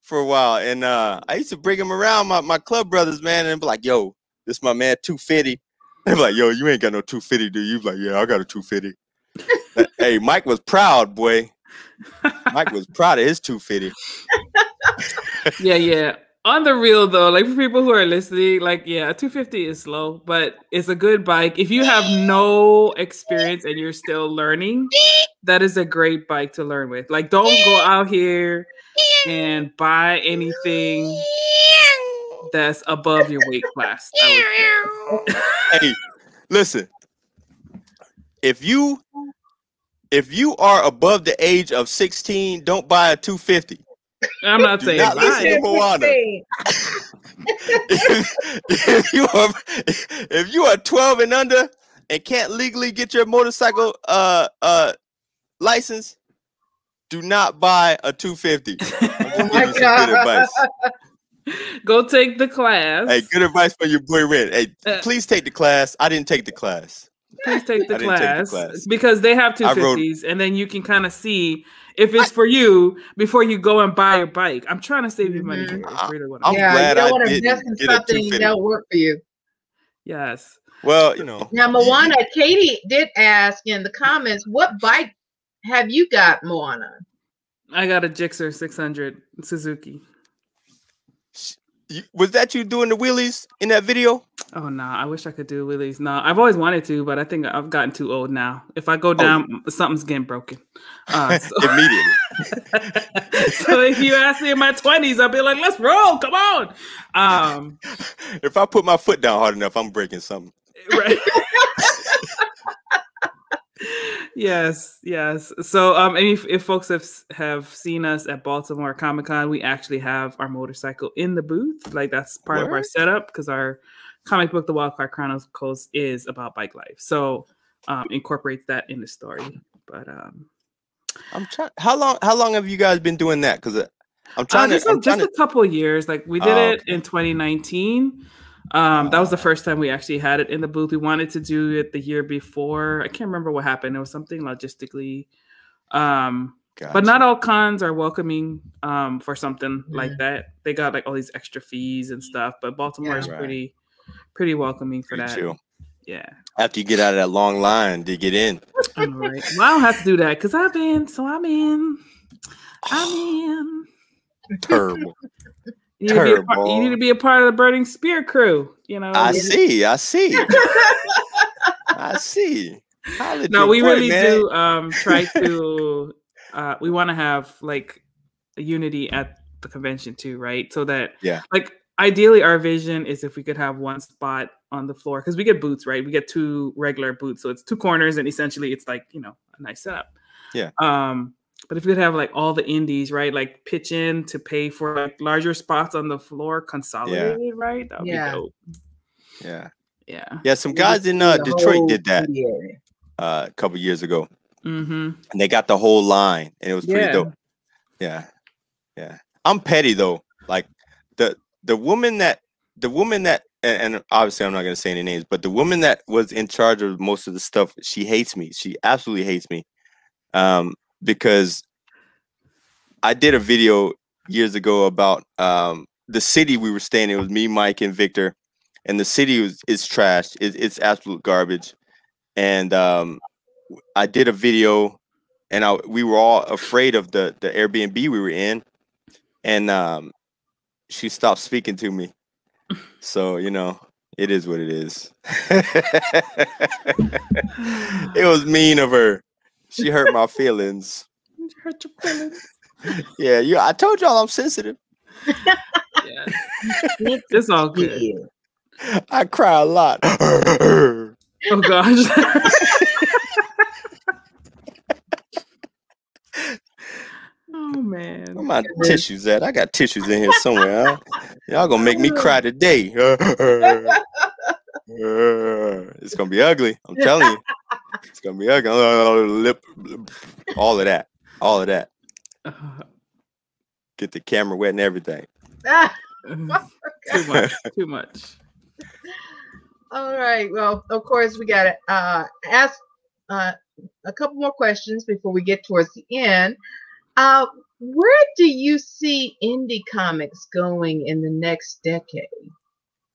for a while, and I used to bring him around, my club brothers, man, and be like, yo, this my man 250. They be like, yo, you ain't got no 250, do you? Like, yeah, I got a 250. Hey, Mike was proud, boy. Mike was proud of his 250. Yeah. On the real though, like for people who are listening, like, yeah, 250 is slow, but it's a good bike. If you have no experience and you're still learning, that is a great bike to learn with. Like, don't go out here and buy anything that's above your weight class. Hey, listen. If you are above the age of 16, don't buy a 250. I'm not saying not listen to Moana. If you are 12 and under and can't legally get your motorcycle license, do not buy a 250. Oh my God. Good advice. Go take the class. Hey, good advice for your boy Ren. Hey, please take the class. I didn't take the class. Please take the class because they have 250s, and then you can kind of see if it's for you before you go and buy your bike. I'm trying to save you money. Here. Really I'm glad I didn't get something that'll work for you. Yes. Well, you know. Now, Moana, Katie did ask in the comments, what bike have you got, Moana? I got a Gixxer 600 Suzuki. Was that you doing the wheelies in that video? Oh, no. I wish I could do wheelies. No, I've always wanted to, but I think I've gotten too old now. If I go down, something's getting broken. Immediately. So if you ask me in my 20s, I'll be like, let's roll. Come on. If I put my foot down hard enough, I'm breaking something. Right. Yes. So, if folks have seen us at Baltimore Comic-Con, we actually have our motorcycle in the booth. Like, that's part of our setup because our comic book, The Wildcard Chronicles, is about bike life. So, incorporates that in the story. But I'm trying. How long have you guys been doing that? Because I'm trying just a couple of years. Like we did it in 2019. That was the first time we actually had it in the booth. We wanted to do it the year before. I can't remember what happened. It was something logistically. But not all cons are welcoming for something like that. They got like all these extra fees and stuff. But Baltimore is pretty welcoming for that. Chill. Yeah. After you get out of that long line to get in. All right. Well, I don't have to do that because I'm in. Terrible. You need to be a part of the Burning Spear crew. You know. I see. No, we really do try to. We want to have like a unity at the convention too, right? So that like ideally our vision is if we could have one spot on the floor because we get booths, right? We get 2 regular booths, so it's 2 corners, and essentially it's like a nice setup. Yeah. But if we could have like all the indies, right, like pitch in to pay for like larger spots on the floor, consolidated, right? That would be dope. Yeah. Some guys in Detroit did that a couple years ago, and they got the whole line, and it was pretty dope. Yeah. I'm petty though. Like the woman that, and obviously I'm not gonna say any names, but the woman that was in charge of most of the stuff, she hates me. She absolutely hates me. Because I did a video years ago about the city we were staying in. It was me, Mike, and Victor, and the city is trash. It's absolute garbage. And I did a video, and we were all afraid of the Airbnb we were in, and she stopped speaking to me. So it is what it is. It was mean of her. She hurt my feelings. Hurt your feelings. Yeah, I told y'all I'm sensitive. It's all good. I cry a lot. Oh gosh. Oh man. Where my tissues at? I got tissues in here somewhere. Huh? Y'all gonna make me cry today. It's gonna be ugly. I'm telling you. It's gonna be ugly. Lip, all of that. Get the camera wet and everything. Too much. All right. Well, of course, we gotta ask a couple more questions before we get towards the end. Where do you see indie comics going in the next decade?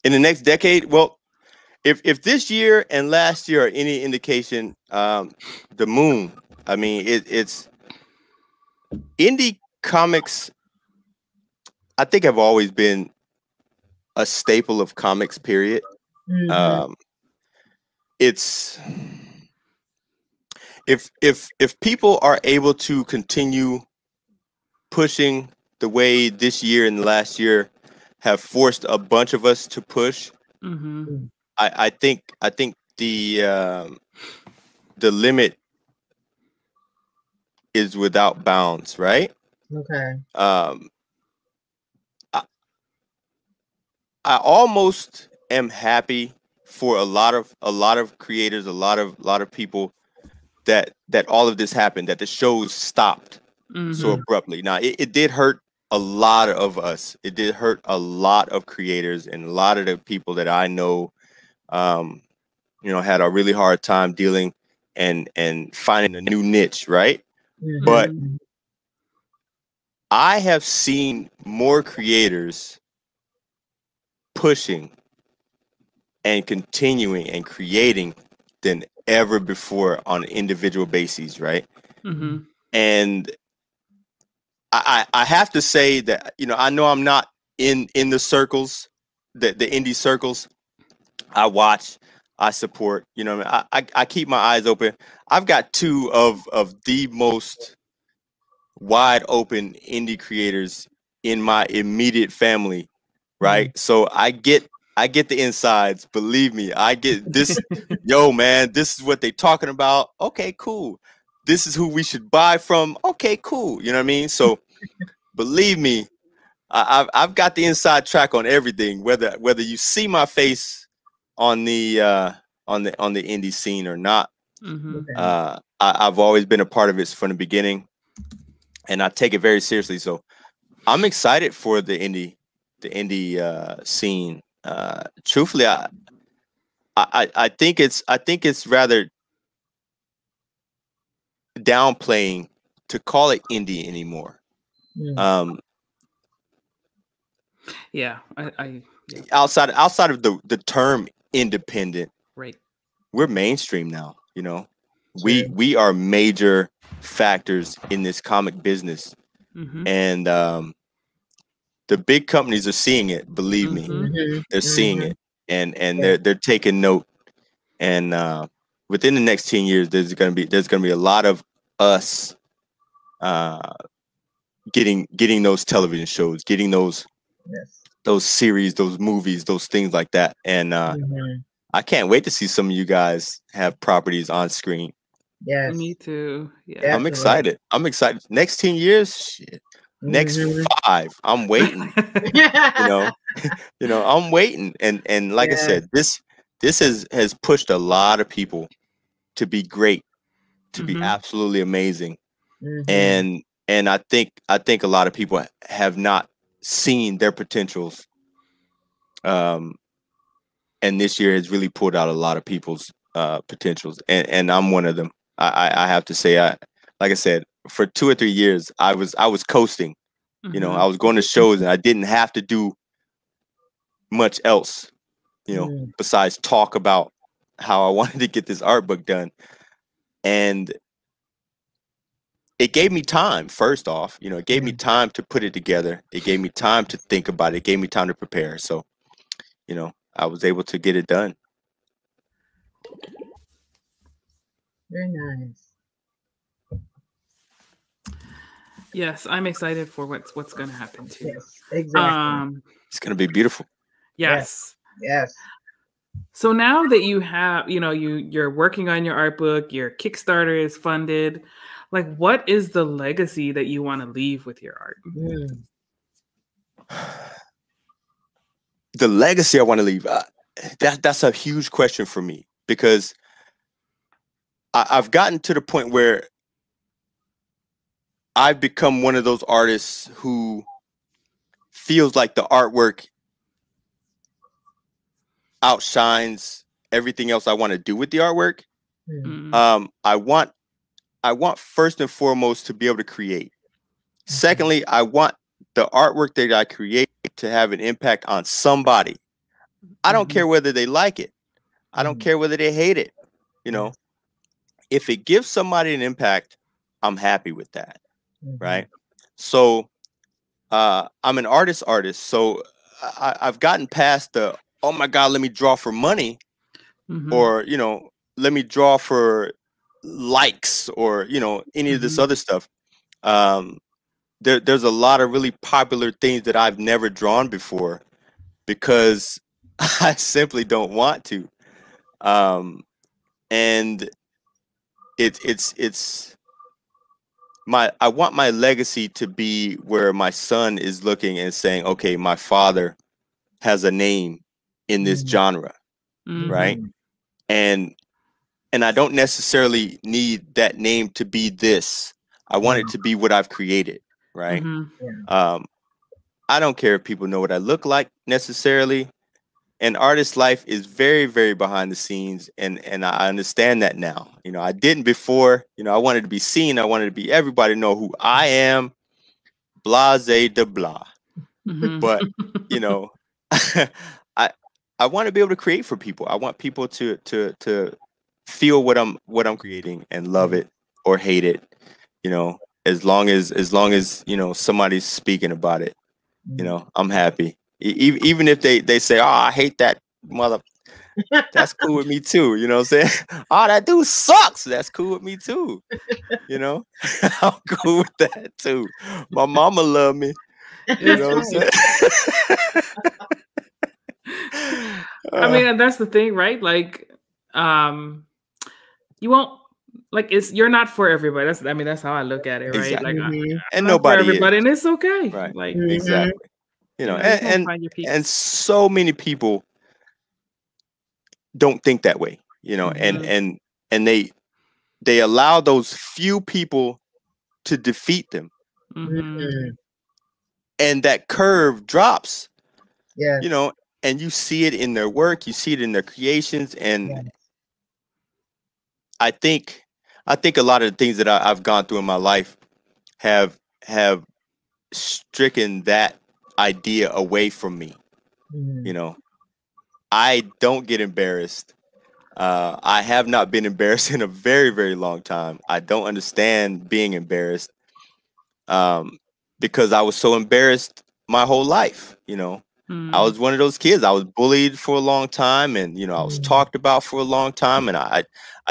In the next decade? Well, if this year and last year are any indication, the moon. I mean, it's indie comics. I think have always been a staple of comics. Period. It's if people are able to continue pushing the way this year and last year have forced a bunch of us to push. I think the limit is without bounds, right? Okay. I almost am happy for a lot of creators, a lot of people that all of this happened, that the shows stopped so abruptly. Now it did hurt a lot of us. It did hurt a lot of creators, and a lot of the people that I know had a really hard time dealing and finding a new niche, right? But I have seen more creators pushing and continuing and creating than ever before on an individual basis, right? And I have to say that, I know I'm not in the circles, the indie circles. I watch, I support, I keep my eyes open. I've got 2 of the most wide open indie creators in my immediate family, right? So I get the insides. Believe me, I get this. Yo, man, this is what they talking about. Okay, cool. This is who we should buy from. Okay, cool. You know what I mean? So believe me, I've got the inside track on everything. Whether you see my face on the indie scene or not, I've always been a part of it from the beginning, and I take it very seriously. So I'm excited for the indie scene. Truthfully, I think it's rather downplaying to call it indie anymore. Yeah, outside of the term independent, right? We're mainstream now. You know, we are major factors in this comic business, and the big companies are seeing it. Believe me, they're seeing it, and they're taking note. And within the next 10 years, there's gonna be a lot of us getting those television shows, getting those series, those movies, those things like that. And I can't wait to see some of you guys have properties on screen. Yes, me too. Yeah, I'm excited. Next 10 years, shit. Next 5, I'm waiting. I'm waiting. And like I said, this has pushed a lot of people to be great, to be absolutely amazing. And I think a lot of people have not seen their potentials. And this year has really pulled out a lot of people's potentials, and I'm one of them. I have to say, like I said, for 2 or 3 years, I was coasting. I was going to shows, and I didn't have to do much else, besides talk about how I wanted to get this art book done. And it gave me time. First off, it gave me time to put it together. It gave me time to think about it. It gave me time to prepare. So, I was able to get it done. Very nice. Yes, I'm excited for what's going to happen too. Yes, exactly. It's going to be beautiful. Yes. Yes. So now that you have, you're working on your art book, your Kickstarter is funded, like what is the legacy that you want to leave with your art? The legacy I want to leave, that's a huge question for me, because I've gotten to the point where I've become one of those artists who feels like the artwork outshines everything else I want to do with the artwork. I want first and foremost to be able to create. Secondly, I want the artwork that I create to have an impact on somebody. I don't care whether they like it. I don't care whether they hate it. If it gives somebody an impact, I'm happy with that. Right. So I'm an artist. So I've gotten past the, oh my God, let me draw for money, or, let me draw for likes, or, any of this other stuff. There's a lot of really popular things that I've never drawn before because I simply don't want to. And I want my legacy to be where my son is looking and saying, okay, my father has a name in this genre. Right. And I don't necessarily need that name to be this. I want it to be what I've created. Right. I don't care if people know what I look like necessarily. An artist's life is very, very behind the scenes, and I understand that now. I didn't before. I wanted to be seen. I wanted to be everybody know who I am. Blase de blah. But I want to be able to create for people. I want people to feel what I'm creating and love it or hate it. As long as somebody's speaking about it, I'm happy. Even if they say, oh, I hate that mother, that's cool with me too. You know what I'm saying? Oh, that dude sucks. That's cool with me too. I'm cool with that too. My mama love me. You know what I'm saying? I mean, that's the thing, right? Like, you won't, like, you're not for everybody. That's how I look at it, right? Exactly. Like, and nobody for everybody, is. And it's okay. Right. Like, exactly. And so many people don't think that way, and they allow those few people to defeat them. and that curve drops. Yeah. You know, and you see it in their work, you see it in their creations, and Yes. I think a lot of the things that I've gone through in my life have stricken that idea away from me. Mhm. You know, I don't get embarrassed. I have not been embarrassed in a very, very long time. I don't understand being embarrassed, because I was so embarrassed my whole life. You know, I was one of those kids. I was bullied for a long time, and you know, I was talked about for a long time, and I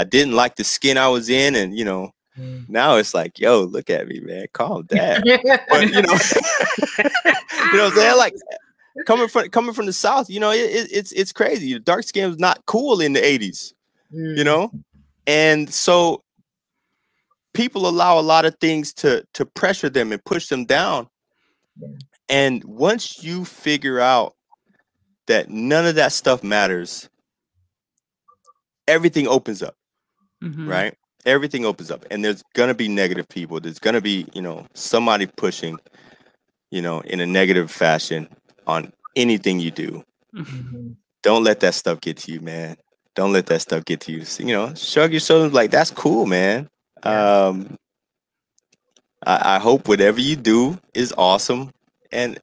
didn't like the skin I was in, and you know, now it's like, yo, look at me, man, calm down. But you know, you know what I'm saying? Like coming from the South, you know, it's crazy. Dark skin was not cool in the 80s, you know, and so people allow a lot of things to pressure them and push them down. And once you figure out that none of that stuff matters, everything opens up, right? Everything opens up, and there's gonna be negative people. There's gonna be, you know, somebody pushing, you know, in a negative fashion on anything you do. Don't let that stuff get to you, man. Don't let that stuff get to you. So, you know, shrug your shoulders, like, that's cool, man. I hope whatever you do is awesome, and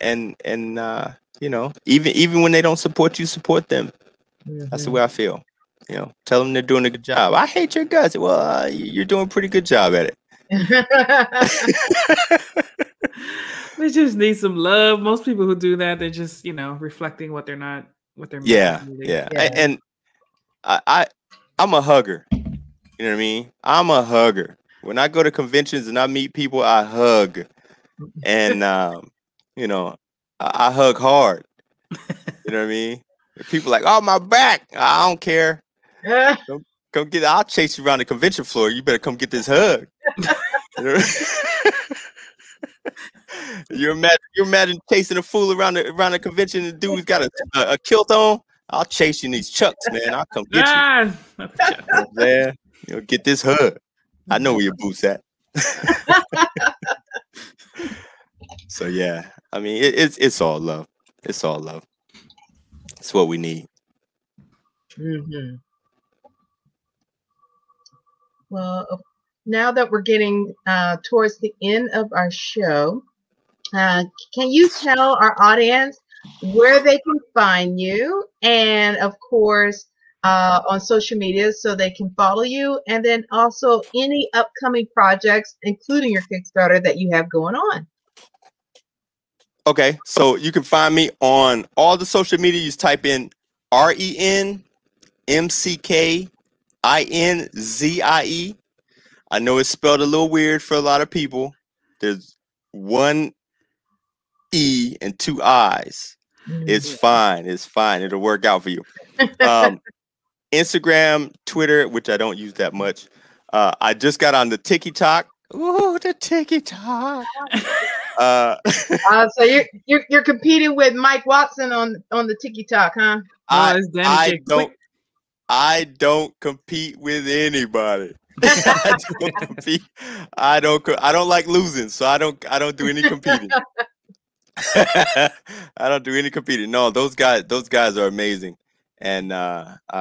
you know, even when they don't support you, support them. That's the way I feel. You know, tell them they're doing a good job. I hate your guts. Well, you're doing a pretty good job at it. They just need some love. Most people who do that, they're just, you know, reflecting what they're not, what they're missing. Yeah. And I'm a hugger. You know what I mean? I'm a hugger. When I go to conventions and I meet people, I hug. And you know, I hug hard. You know what I mean? People like, oh, my back. I don't care. Come get. I'll chase you around the convention floor. You better come get this hug. You know? You imagine chasing a fool around the convention. And the dude's got a kilt on. I'll chase you in these chucks, man. I'll come get you. Man, you know, get this hug. I know where your boots at. So yeah, I mean, it's all love. It's all love. It's what we need. Well, now that we're getting towards the end of our show, can you tell our audience where they can find you, and of course on social media, so they can follow you, and then also any upcoming projects, including your Kickstarter that you have going on? Okay, so you can find me on all the social media. You just type in RenMcKinzie. I know it's spelled a little weird for a lot of people. There's one E and two I's. It's fine. It's fine. It'll work out for you. Instagram, Twitter, which I don't use that much. I just got on the TikTok. Ooh, the TikTok. So you're competing with Mike Watson on the TikTok, huh? I don't compete with anybody. I don't compete. I don't like losing, so I don't do any competing. I don't do any competing. No, those guys are amazing, and I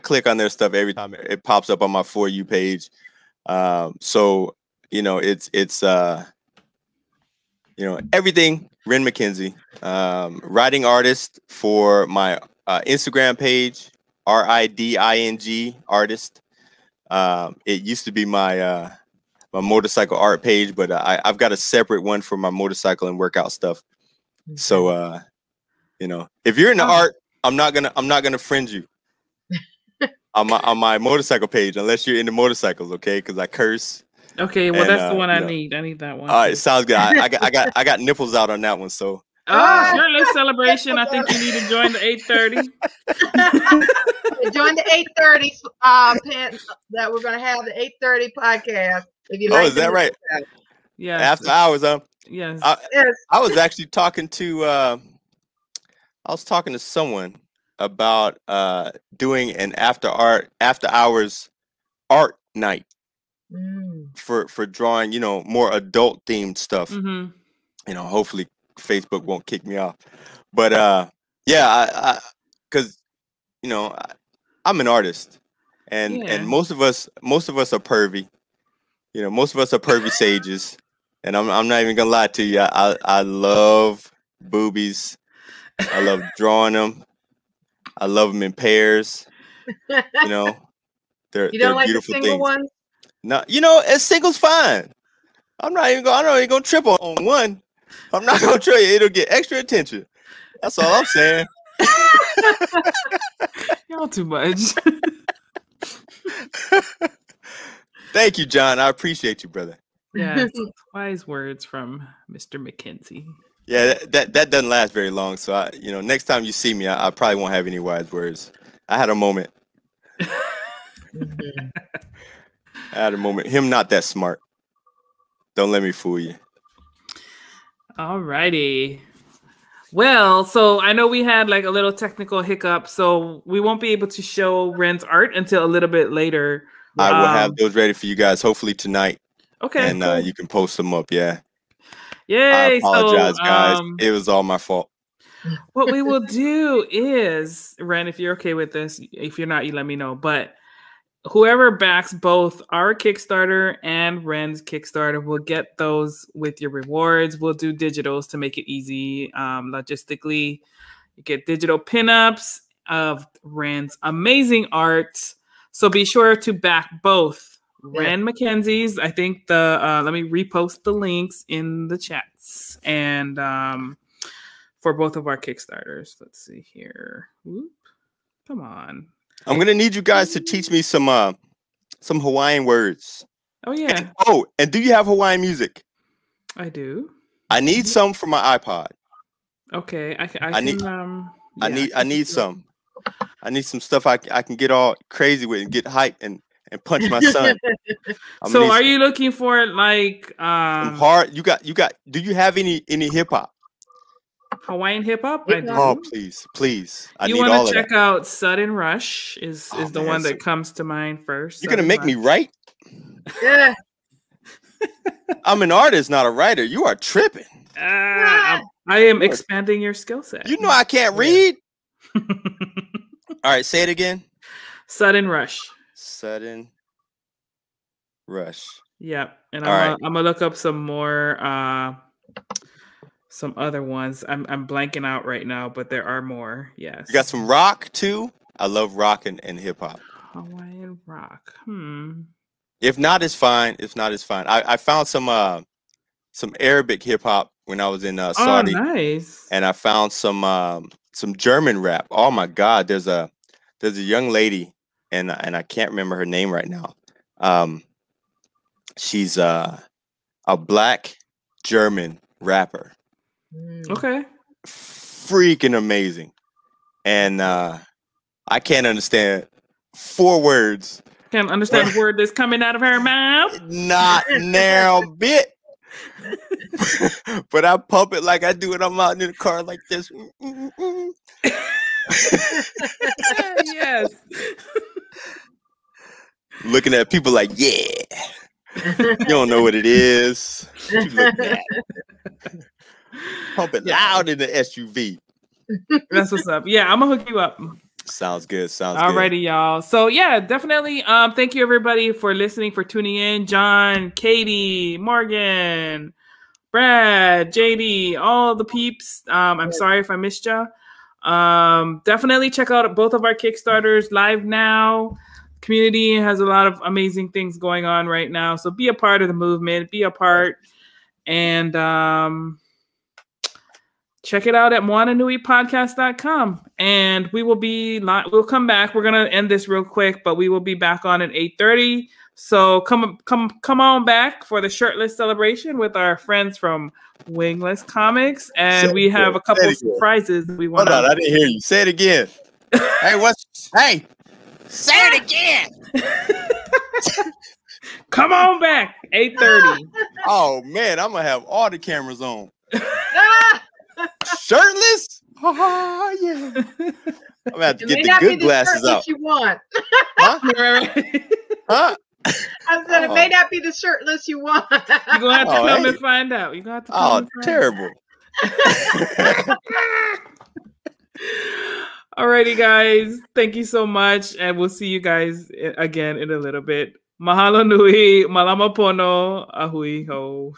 click on their stuff every time it pops up on my For You page. So you know, it's you know, everything Ren McKinzie, writing artist for my Instagram page, RIDING artist. It used to be my my motorcycle art page, but I've got a separate one for my motorcycle and workout stuff. So you know, if you're into art, I'm not gonna friend you on my motorcycle page unless you're into motorcycles, okay? Because I curse. Okay, well, that's the one I need. I need that one. All right, sounds good. I got nipples out on that one, so. Shirtless celebration. I think you need to join the 8:30. Join the 8:30 that we're going to have, the 8:30 podcast. If you like is that right? Yeah. After hours, Yes. I was actually talking to someone about doing an after hours art night for drawing, you know, more adult themed stuff. You know, hopefully Facebook won't kick me off. But yeah, because you know I'm an artist, and most of us are pervy. You know, most of us are pervy sages, and I'm not even gonna lie to you. I love boobies. I love drawing them. I love them in pairs. You know, they're like beautiful the single things. ones? No, you know, a single's fine. I'm not even gonna trip on one. I'm not gonna tell you it'll get extra attention. That's all I'm saying. Y'all too much. Thank you, John. I appreciate you, brother. Yes, wise words from Mr. McKinzie. Yeah, that doesn't last very long. So next time you see me, I probably won't have any wise words. I had a moment. I had a moment. Him not that smart. Don't let me fool you. All righty. Well, so I know we had like a little technical hiccup, so we won't be able to show Ren's art until a little bit later. I will have those ready for you guys, hopefully tonight. Okay. And cool. You can post them up. Yeah. Yay. I apologize, guys. It was all my fault. What we will do is, Ren, if you're okay with this, if you're not, you let me know. But whoever backs both our Kickstarter and Ren's Kickstarter will get those with your rewards. We'll do digitals to make it easy. Logistically, you get digital pinups of Ren's amazing art. So be sure to back both Ren McKenzie's. I think let me repost the links in the chats and for both of our Kickstarters. Let's see here. Whoop. Come on. I'm gonna need you guys to teach me some Hawaiian words. Oh yeah. And do you have Hawaiian music? I do. I need some for my iPod. Okay, I need some. I need some stuff I can get all crazy with and get hyped and punch my son. So are you looking for like hard? You got? Do you have any hip hop? Hawaiian hip hop? I do. Oh please! You want to check out Sudden Rush? Is the one that comes to mind first? You're gonna make me write? Yeah. I'm an artist, not a writer. You are tripping. I am expanding your skill set. You know I can't read. All right, say it again. Sudden Rush. Sudden Rush. Yep. And I'm gonna look up some more some other ones. I'm blanking out right now, but there are more. Yes. You got some rock too? I love rock and hip hop. Hawaiian rock. If not, it's fine. I found some Arabic hip hop when I was in Saudi. Oh, nice. And I found some German rap. Oh my God, there's a young lady, and I can't remember her name right now. She's a black German rapper. Okay. Freaking amazing. And I can't understand 4 words. Can't understand a word that's coming out of her mouth. Not narrow bit. But I pump it like I do when I'm out in the car like this. Yes. Looking at people like, yeah. You don't know what it is. You look at. Pump it loud in the SUV. That's what's up. Yeah, I'm gonna hook you up. Sounds good. Alrighty, y'all. So yeah, definitely. Thank you everybody for listening, for tuning in. John, Katie, Morgan, Brad, JD, all the peeps. I'm sorry if I missed ya. Definitely check out both of our Kickstarters live now. Community has a lot of amazing things going on right now. So be a part of the movement, be a part, and check it out at moananuipodcast.com. And we will be we'll come back. We're gonna end this real quick, but we will be back on at 8:30. So come on back for the shirtless celebration with our friends from Wingless Comics, and we have a couple of surprises we want. Hold on, I didn't hear you. Say it again. Hey, say it again. Come on back, 8:30. Oh man, I'm gonna have all the cameras on. Shirtless? Oh yeah. I'm gonna have to get the good glasses out. You want? Huh? Huh? I said it may not be the shirtless you want. You're gonna have to come and find out. You're gonna have to come and find terrible. Alrighty, guys. Thank you so much. And we'll see you guys again in a little bit. Mahalo nui, malama pono, ahui ho.